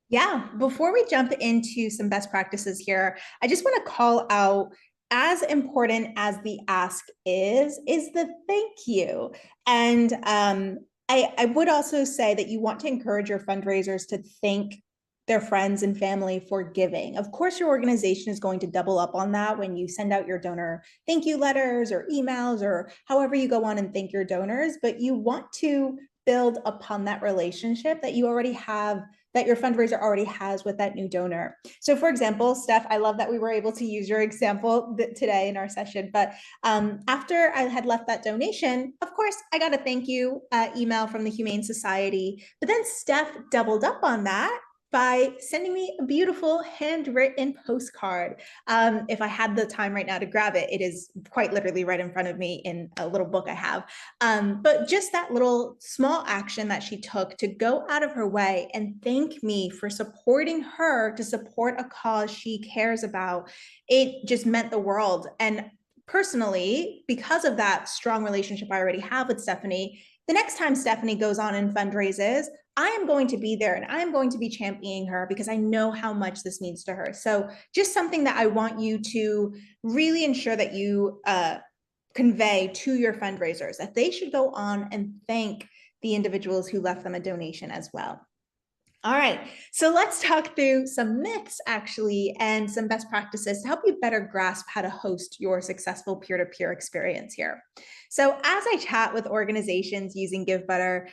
Yeah, before we jump into some best practices here, I just want to call out, as important as the ask is the thank you. And I would also say that you want to encourage your fundraisers to thank their friends and family for giving. Of course, your organization is going to double up on that when you send out your donor thank you letters or emails or however you go on and thank your donors, but you want to build upon that relationship that you already have, that your fundraiser already has with that new donor. So for example, Steph, I love that we were able to use your example today in our session, but after I had left that donation, of course, I got a thank you email from the Humane Society, but then Steph doubled up on that by sending me a beautiful handwritten postcard. If I had the time right now to grab it, it is quite literally right in front of me in a little book I have. But just that little small action that she took to go out of her way and thank me for supporting her to support a cause she cares about, it just meant the world. And personally, because of that strong relationship I already have with Stephanie, the next time Stephanie goes on and fundraises, I am going to be there and I am going to be championing her because I know how much this means to her. So just something that I want you to really ensure that you convey to your fundraisers, that they should go on and thank the individuals who left them a donation as well. All right, so let's talk through some myths actually and some best practices to help you better grasp how to host your successful peer-to-peer experience here. So as I chat with organizations using Givebutter,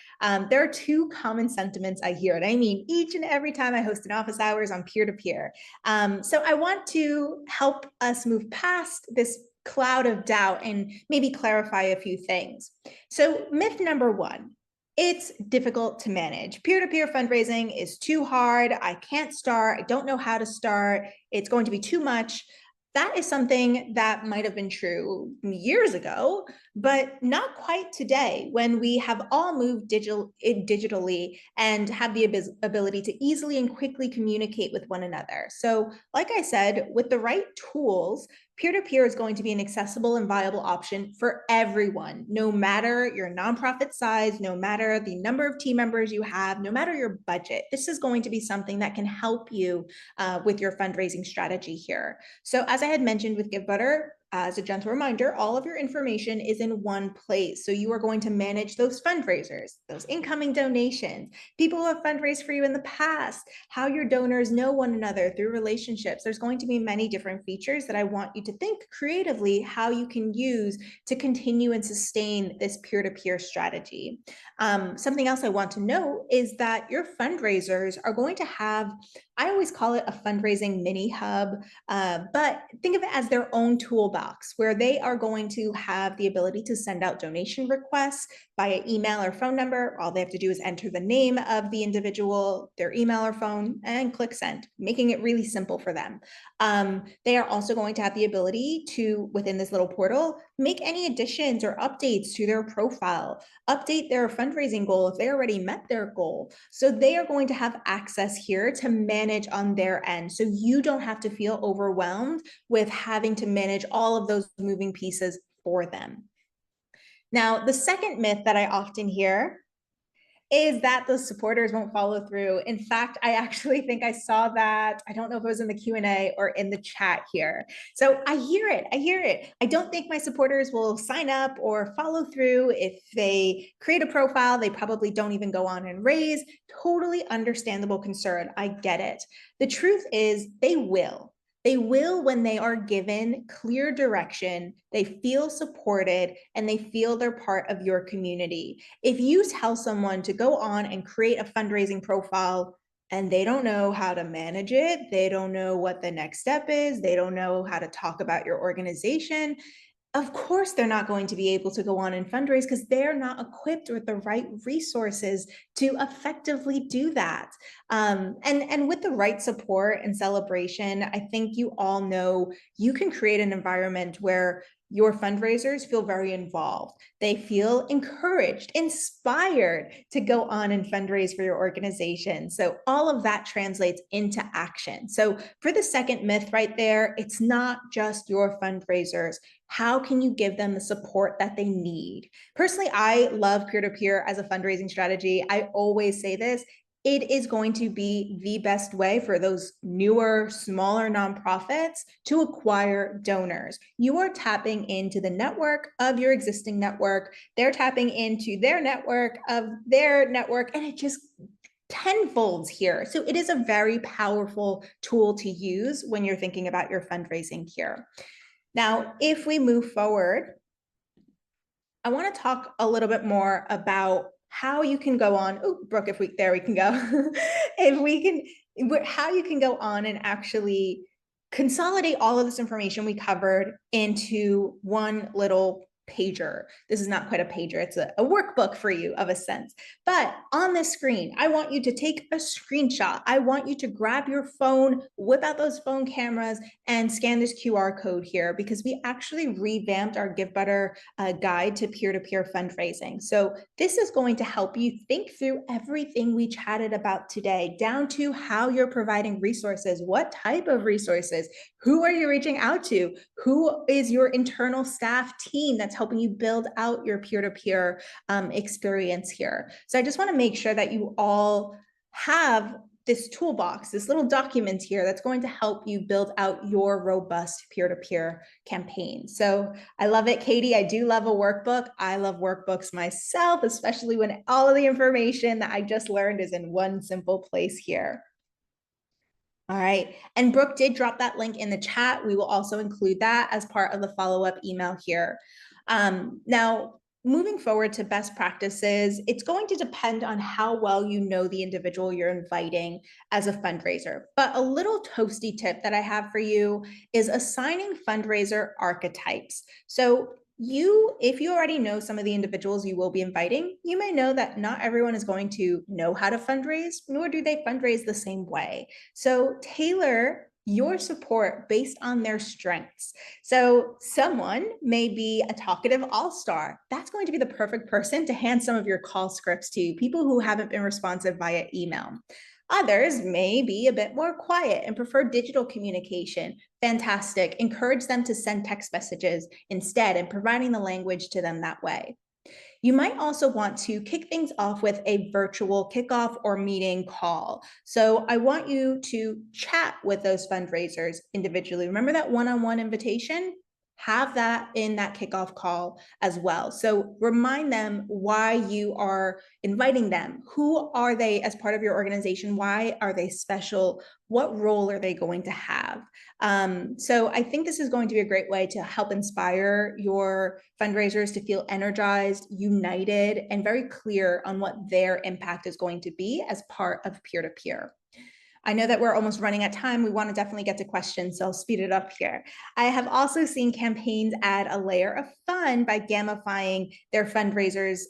there are two common sentiments I hear, and I mean each and every time I host an office hours on peer-to-peer. So I want to help us move past this cloud of doubt and maybe clarify a few things. So myth number one, it's difficult to manage. Peer-to-peer fundraising is too hard. I can't start. I don't know how to start. It's going to be too much. That is something that might have been true years ago, but not quite today when we have all moved digitally and have the ability to easily and quickly communicate with one another. So like I said, with the right tools, peer-to-peer is going to be an accessible and viable option for everyone, no matter your nonprofit size, no matter the number of team members you have, no matter your budget. This is going to be something that can help you with your fundraising strategy here. So as I had mentioned with Givebutter, as a gentle reminder, all of your information is in one place. So you are going to manage those fundraisers, those incoming donations, people who have fundraised for you in the past, how your donors know one another through relationships. There's going to be many different features that I want you to think creatively how you can use to continue and sustain this peer-to-peer strategy. Something else I want to note is that your fundraisers are going to have, I always call it a fundraising mini hub, but think of it as their own toolbox where they are going to have the ability to send out donation requests via email or phone number. All they have to do is enter the name of the individual, their email or phone, and click send, making it really simple for them. They are also going to have the ability to, within this little portal, make any additions or updates to their profile, update their fundraising goal if they already met their goal. So they are going to have access here to manage on their end. So you don't have to feel overwhelmed with having to manage all of those moving pieces for them. Now, the second myth that I often hear is that the supporters won't follow through. In fact, I actually think I saw that. I don't know if it was in the Q&A or in the chat here. So I hear it. I don't think my supporters will sign up or follow through. If they create a profile, they probably don't even go on and raise. Totally understandable concern. I get it. The truth is they will. They will when they are given clear direction, they feel supported, and they feel they're part of your community. If you tell someone to go on and create a fundraising profile and they don't know how to manage it, they don't know what the next step is, they don't know how to talk about your organization, of course they're not going to be able to go on and fundraise because they're not equipped with the right resources to effectively do that. And with the right support and celebration, I think you all know you can create an environment where your fundraisers feel very involved. They feel encouraged, inspired to go on and fundraise for your organization. So all of that translates into action. So for the second myth right there, it's not just your fundraisers. How can you give them the support that they need? Personally, I love peer-to-peer as a fundraising strategy. I always say this. It is going to be the best way for those newer, smaller nonprofits to acquire donors. You are tapping into the network of your existing network. They're tapping into their network of their network, and it just tenfolds here. So it is a very powerful tool to use when you're thinking about your fundraising here. Now, if we move forward, I want to talk a little bit more about how you can go on. Oh, Brooke, there we can go. How you can go on and actually consolidate all of this information we covered into one little pager. This is not quite a pager, it's a workbook for you of a sense. But on this screen, I want you to take a screenshot. I want you to grab your phone, whip out those phone cameras, and scan this QR code here because we actually revamped our Givebutter guide to peer-to-peer fundraising. So this is going to help you think through everything we chatted about today, down to how you're providing resources, what type of resources, who are you reaching out to, who is your internal staff team that's that's helping you build out your peer-to-peer experience here. So I just want to make sure that you all have this toolbox, this little document here that's going to help you build out your robust peer-to-peer campaign. So I love it, Katie. I do love a workbook. I love workbooks myself, especially when all of the information that I just learned is in one simple place here. All right. And Brooke did drop that link in the chat. We will also include that as part of the follow-up email here. Now, moving forward to best practices, it's going to depend on how well you know the individual you're inviting as a fundraiser. But a little toasty tip that I have for you is assigning fundraiser archetypes. So if you already know some of the individuals you will be inviting, you may know that not everyone is going to know how to fundraise, nor do they fundraise the same way. So tailor your support based on their strengths. So someone may be a talkative all-star. That's going to be the perfect person to hand some of your call scripts to people who haven't been responsive via email. Others may be a bit more quiet and prefer digital communication. Fantastic. Encourage them to send text messages instead and providing the language to them that way. You might also want to kick things off with a virtual kickoff or meeting call. So I want you to chat with those fundraisers individually. Remember that one-on-one invitation? Have that in that kickoff call as well. So remind them why you are inviting them. Who are they as part of your organization? Why are they special? What role are they going to have? So I think this is going to be a great way to help inspire your fundraisers to feel energized, united, and very clear on what their impact is going to be as part of peer-to-peer. I know that we're almost running out of time. We want to definitely get to questions, so I'll speed it up here. I have also seen campaigns add a layer of fun by gamifying their fundraisers'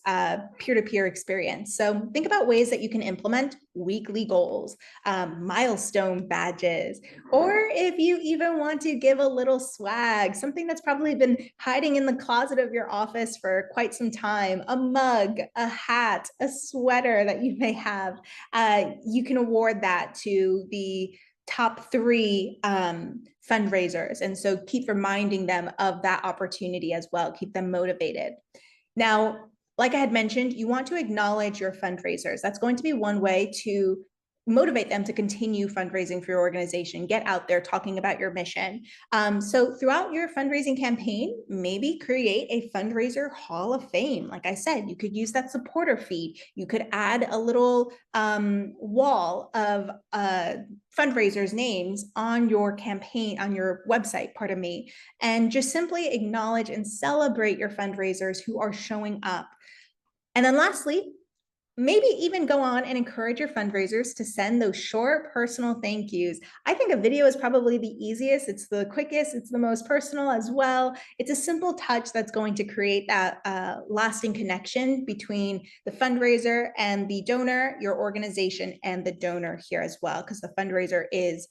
peer-to-peer experience. So think about ways that you can implement weekly goals, milestone badges, or if you even want to give a little swag, something that's probably been hiding in the closet of your office for quite some time, a mug, a hat, a sweater that you may have, you can award that to the top 3 fundraisers. And so keep reminding them of that opportunity as well. Keep them motivated. Now, like I had mentioned, you want to acknowledge your fundraisers. That's going to be one way to motivate them to continue fundraising for your organization, get out there talking about your mission. So throughout your fundraising campaign, maybe create a fundraiser hall of fame. Like I said, you could use that supporter feed. You could add a little wall of fundraisers' names on your campaign, on your website, pardon me, and just simply acknowledge and celebrate your fundraisers who are showing up. And then lastly, maybe even go on and encourage your fundraisers to send those short personal thank yous. I think a video is probably the easiest. It's the quickest. It's the most personal as well. It's a simple touch that's going to create that lasting connection between the fundraiser and the donor, your organization, and the donor here as well, because the fundraiser is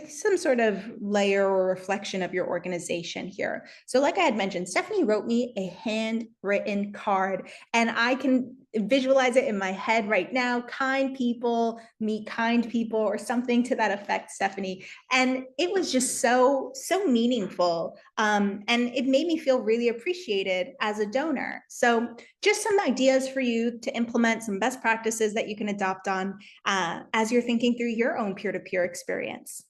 some sort of layer or reflection of your organization here. So like I had mentioned, Stephanie wrote me a handwritten card and I can visualize it in my head right now. Kind people meet kind people, or something to that effect, Stephanie. And it was just so meaningful. And it made me feel really appreciated as a donor. So just some ideas for you to implement, some best practices that you can adopt on as you're thinking through your own peer-to-peer experience.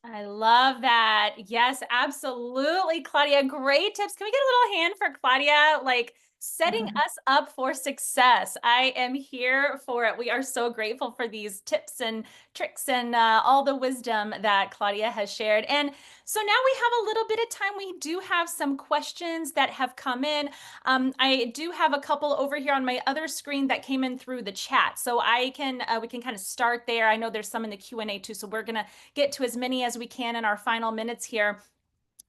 I love that. Yes, absolutely, Claudia. Great tips. Can we get a little hand for Claudia? Like setting us up for success. I am here for it. We are so grateful for these tips and tricks and all the wisdom that Claudia has shared. And so now we have a little bit of time. We do have some questions that have come in. I do have a couple over here on my other screen that came in through the chat. So we can kind of start there. I know there's some in the Q&A too. So we're going to get to as many as we can in our final minutes here.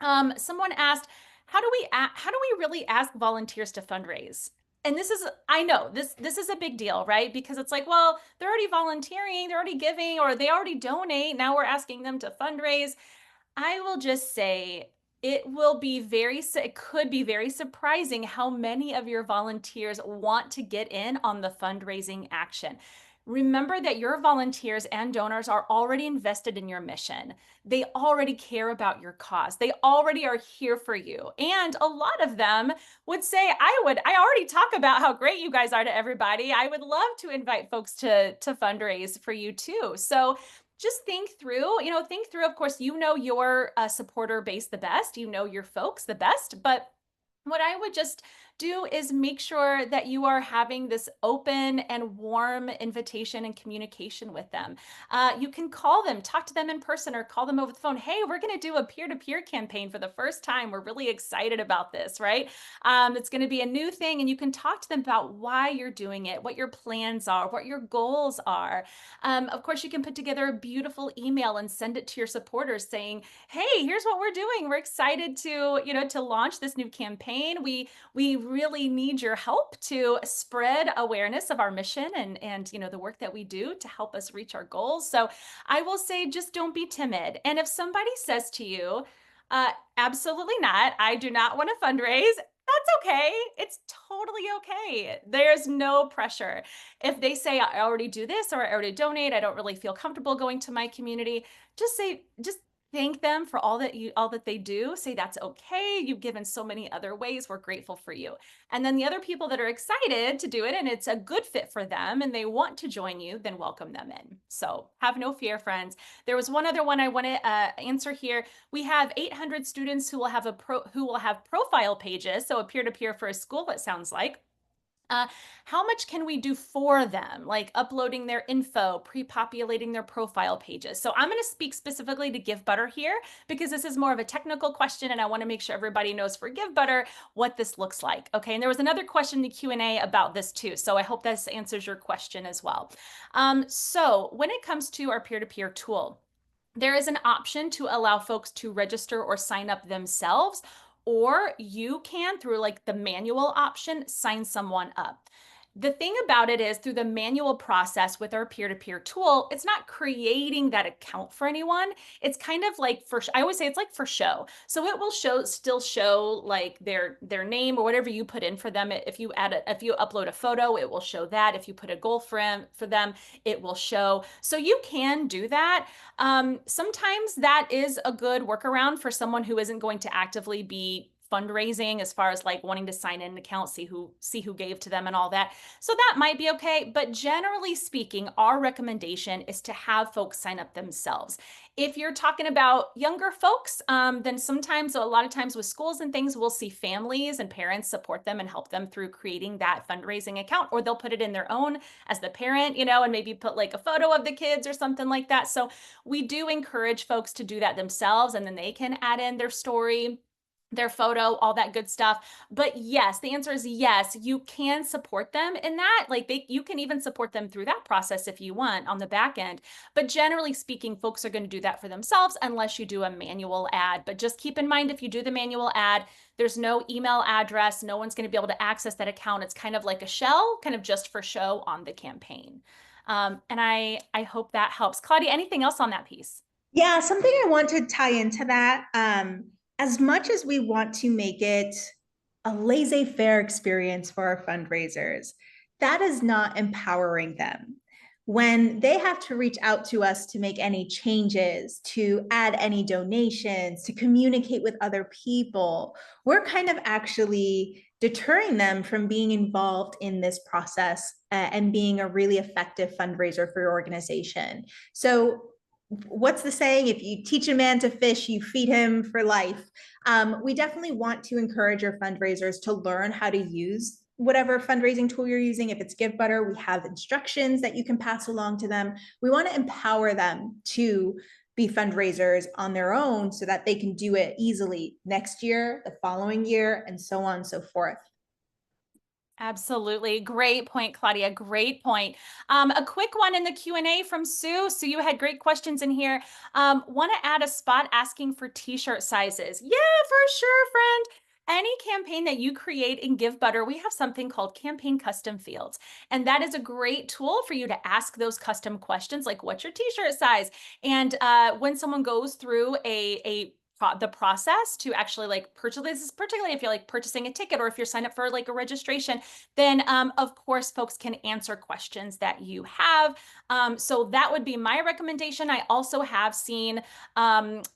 Someone asked, how do we really ask volunteers to fundraise? And this is, I know this is a big deal, right? Because it's like, well, they're already volunteering, they're already giving, or they already donate. Now we're asking them to fundraise. I will just say it could be very surprising how many of your volunteers want to get in on the fundraising action. remember that your volunteers and donors are already invested in your mission. They already care about your cause. They already are here for you. And a lot of them would say, I already talk about how great you guys are to everybody. I would love to invite folks to fundraise for you too. So just think through, of course, your supporter base the best, your folks the best, but what I would just do is make sure that you are having this open and warm invitation and communication with them. You can call them, talk to them in person, or call them over the phone. Hey, we're going to do a peer-to-peer campaign for the first time. We're really excited about this, right? It's going to be a new thing, and you can talk to them about why you're doing it, what your plans are, what your goals are. Of course, you can put together a beautiful email and send it to your supporters saying, hey, here's what we're doing. We're excited to launch this new campaign. We really need your help to spread awareness of our mission and the work that we do to help us reach our goals. So I will say, just don't be timid. And if somebody says to you, absolutely not, I do not want to fundraise, that's okay. It's totally okay. There's no pressure. If they say, I already do this, or I already donate, I don't really feel comfortable going to my community, just thank them for all that they do. Say that's okay. You've given so many other ways. We're grateful for you. And then the other people that are excited to do it and it's a good fit for them and they want to join you, then welcome them in. So have no fear, friends. There was one other one I want to answer here. We have 800 students who will have profile pages. So a peer-to-peer for a school, it sounds like. How much can we do for them? Like uploading their info, pre-populating their profile pages. So I'm going to speak specifically to Givebutter here because this is more of a technical question and I want to make sure everybody knows for Givebutter what this looks like. Okay, and there was another question in the Q&A about this too. So I hope this answers your question as well. So when it comes to our peer-to-peer tool, there is an option to allow folks to register or sign up themselves, or you can, through like the manual option, sign someone up. The thing about it is, through the manual process with our peer-to-peer tool, it's not creating that account for anyone. It's kind of like I always say it's like for show. So it will still show like their name or whatever you put in for them. If you upload a photo, it will show that. If you put a goal for them, it will show. So you can do that. Sometimes that is a good workaround for someone who isn't going to actively be fundraising, as far as like wanting to sign in an account, see who gave to them and all that. So that might be okay. But generally speaking, our recommendation is to have folks sign up themselves. If you're talking about younger folks, then sometimes, a lot of times with schools and things, we'll see families and parents support them and help them through creating that fundraising account, or they'll put it in their own as the parent, and maybe put like a photo of the kids or something like that. So we do encourage folks to do that themselves, and then they can add in their story, their photo, all that good stuff. But yes, the answer is yes, you can support them in that. Like you can even support them through that process if you want on the back end. But generally speaking, folks are going to do that for themselves unless you do a manual ad. But just keep in mind, if you do the manual ad, there's no email address. No one's going to be able to access that account. It's kind of like a shell, kind of just for show on the campaign. And I hope that helps. Claudia, anything else on that piece? Yeah, something I want to tie into that. As much as we want to make it a laissez-faire experience for our fundraisers, that is not empowering them. When they have to reach out to us to make any changes, to add any donations, to communicate with other people, we're kind of actually deterring them from being involved in this process and being a really effective fundraiser for your organization. So what's the saying? If you teach a man to fish, you feed him for life. We definitely want to encourage our fundraisers to learn how to use whatever fundraising tool you're using. If it's Givebutter, we have instructions that you can pass along to them. We want to empower them to be fundraisers on their own so that they can do it easily next year, the following year, and so on and so forth. Absolutely. Great point, Claudia. Great point. A quick one in the Q&A from Sue. Sue, you had great questions in here. Want to add a spot asking for t-shirt sizes? Yeah, for sure, friend. Any campaign that you create in Givebutter, we have something called campaign custom fields. And that is a great tool for you to ask those custom questions like, what's your t-shirt size? And when someone goes through a the process to actually like purchase this, particularly if you're like purchasing a ticket or if you're signed up for like a registration, then of course folks can answer questions that you have. So that would be my recommendation. I also have seen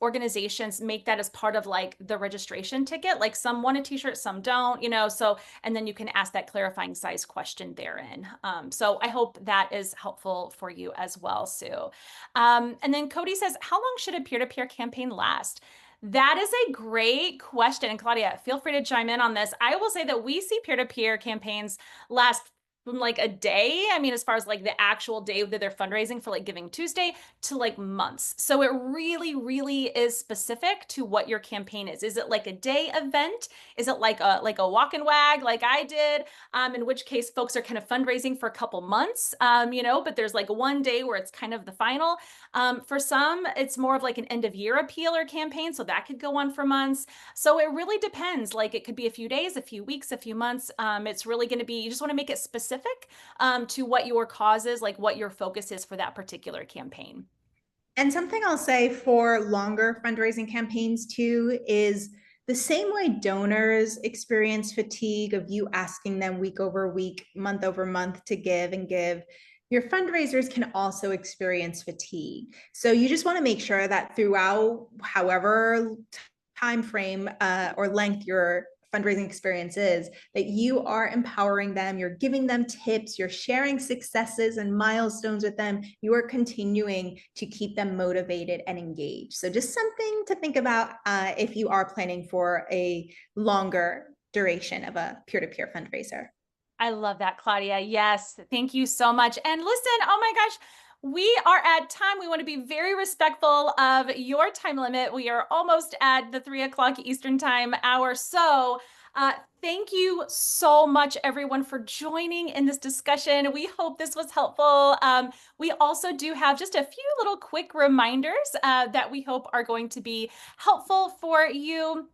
organizations make that as part of like the registration ticket. Like some want a t-shirt, some don't, you know, so, and then you can ask that clarifying size question therein. So I hope that is helpful for you as well, Sue. And then Cody says, how long should a peer-to-peer campaign last? That is a great question. And Claudia, feel free to chime in on this. I will say that we see peer-to-peer campaigns last from like a day. I mean, as far as like the actual day that they're fundraising for like Giving Tuesday to like months. So it really, really is specific to what your campaign is. Is it like a day event? Is it like a walk and wag like I did? In which case folks are kind of fundraising for a couple months, you know, but there's like one day where it's kind of the final. For some, it's more of like an end of year appeal or campaign. So that could go on for months. So it really depends. Like it could be a few days, a few weeks, a few months. It's really going to be, you just want to make it specific to what your cause is, like what your focus is for that particular campaign. And something I'll say for longer fundraising campaigns too is the same way donors experience fatigue of you asking them week over week, month over month to give and give, your fundraisers can also experience fatigue. So you just want to make sure that throughout however time frame or length your fundraising experience is, that you are empowering them, you're giving them tips, you're sharing successes and milestones with them, you are continuing to keep them motivated and engaged. So just something to think about if you are planning for a longer duration of a peer-to-peer fundraiser. I love that, Claudia. Yes, thank you so much. And listen, oh my gosh, we are at time. We want to be very respectful of your time limit. We are almost at the 3 o'clock Eastern time hour. So thank you so much, everyone, for joining in this discussion. We hope this was helpful. We also do have just a few little quick reminders that we hope are going to be helpful for you.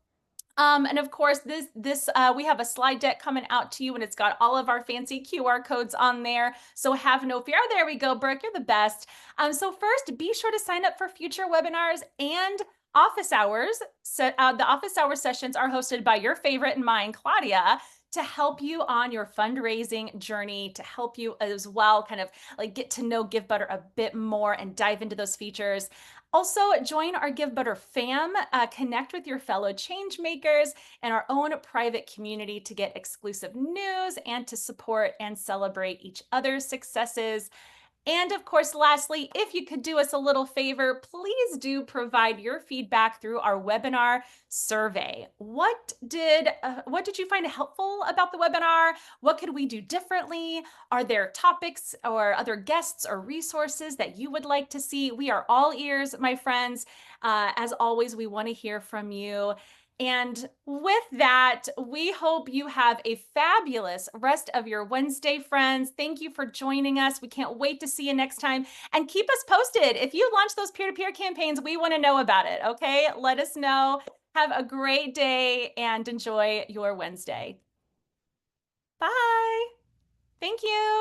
And of course, we have a slide deck coming out to you, and it's got all of our fancy QR codes on there. So have no fear. Oh, there we go, Brooke, you're the best. So first, be sure to sign up for future webinars and office hours. So the office hour sessions are hosted by your favorite and mine, Claudia, to help you on your fundraising journey, to help you as well kind of like get to know Givebutter a bit more and dive into those features. Also, join our Givebutter fam, connect with your fellow change makers and our own private community to get exclusive news and to support and celebrate each other's successes. And of course, lastly, if you could do us a little favor, please do provide your feedback through our webinar survey. What did you find helpful about the webinar? What could we do differently? Are there topics or other guests or resources that you would like to see? We are all ears, my friends. As always, we want to hear from you. And with that, we hope you have a fabulous rest of your Wednesday, friends. Thank you for joining us. We can't wait to see you next time. And keep us posted. If you launch those peer-to-peer campaigns, we want to know about it, okay? Let us know. Have a great day and enjoy your Wednesday. Bye. Thank you.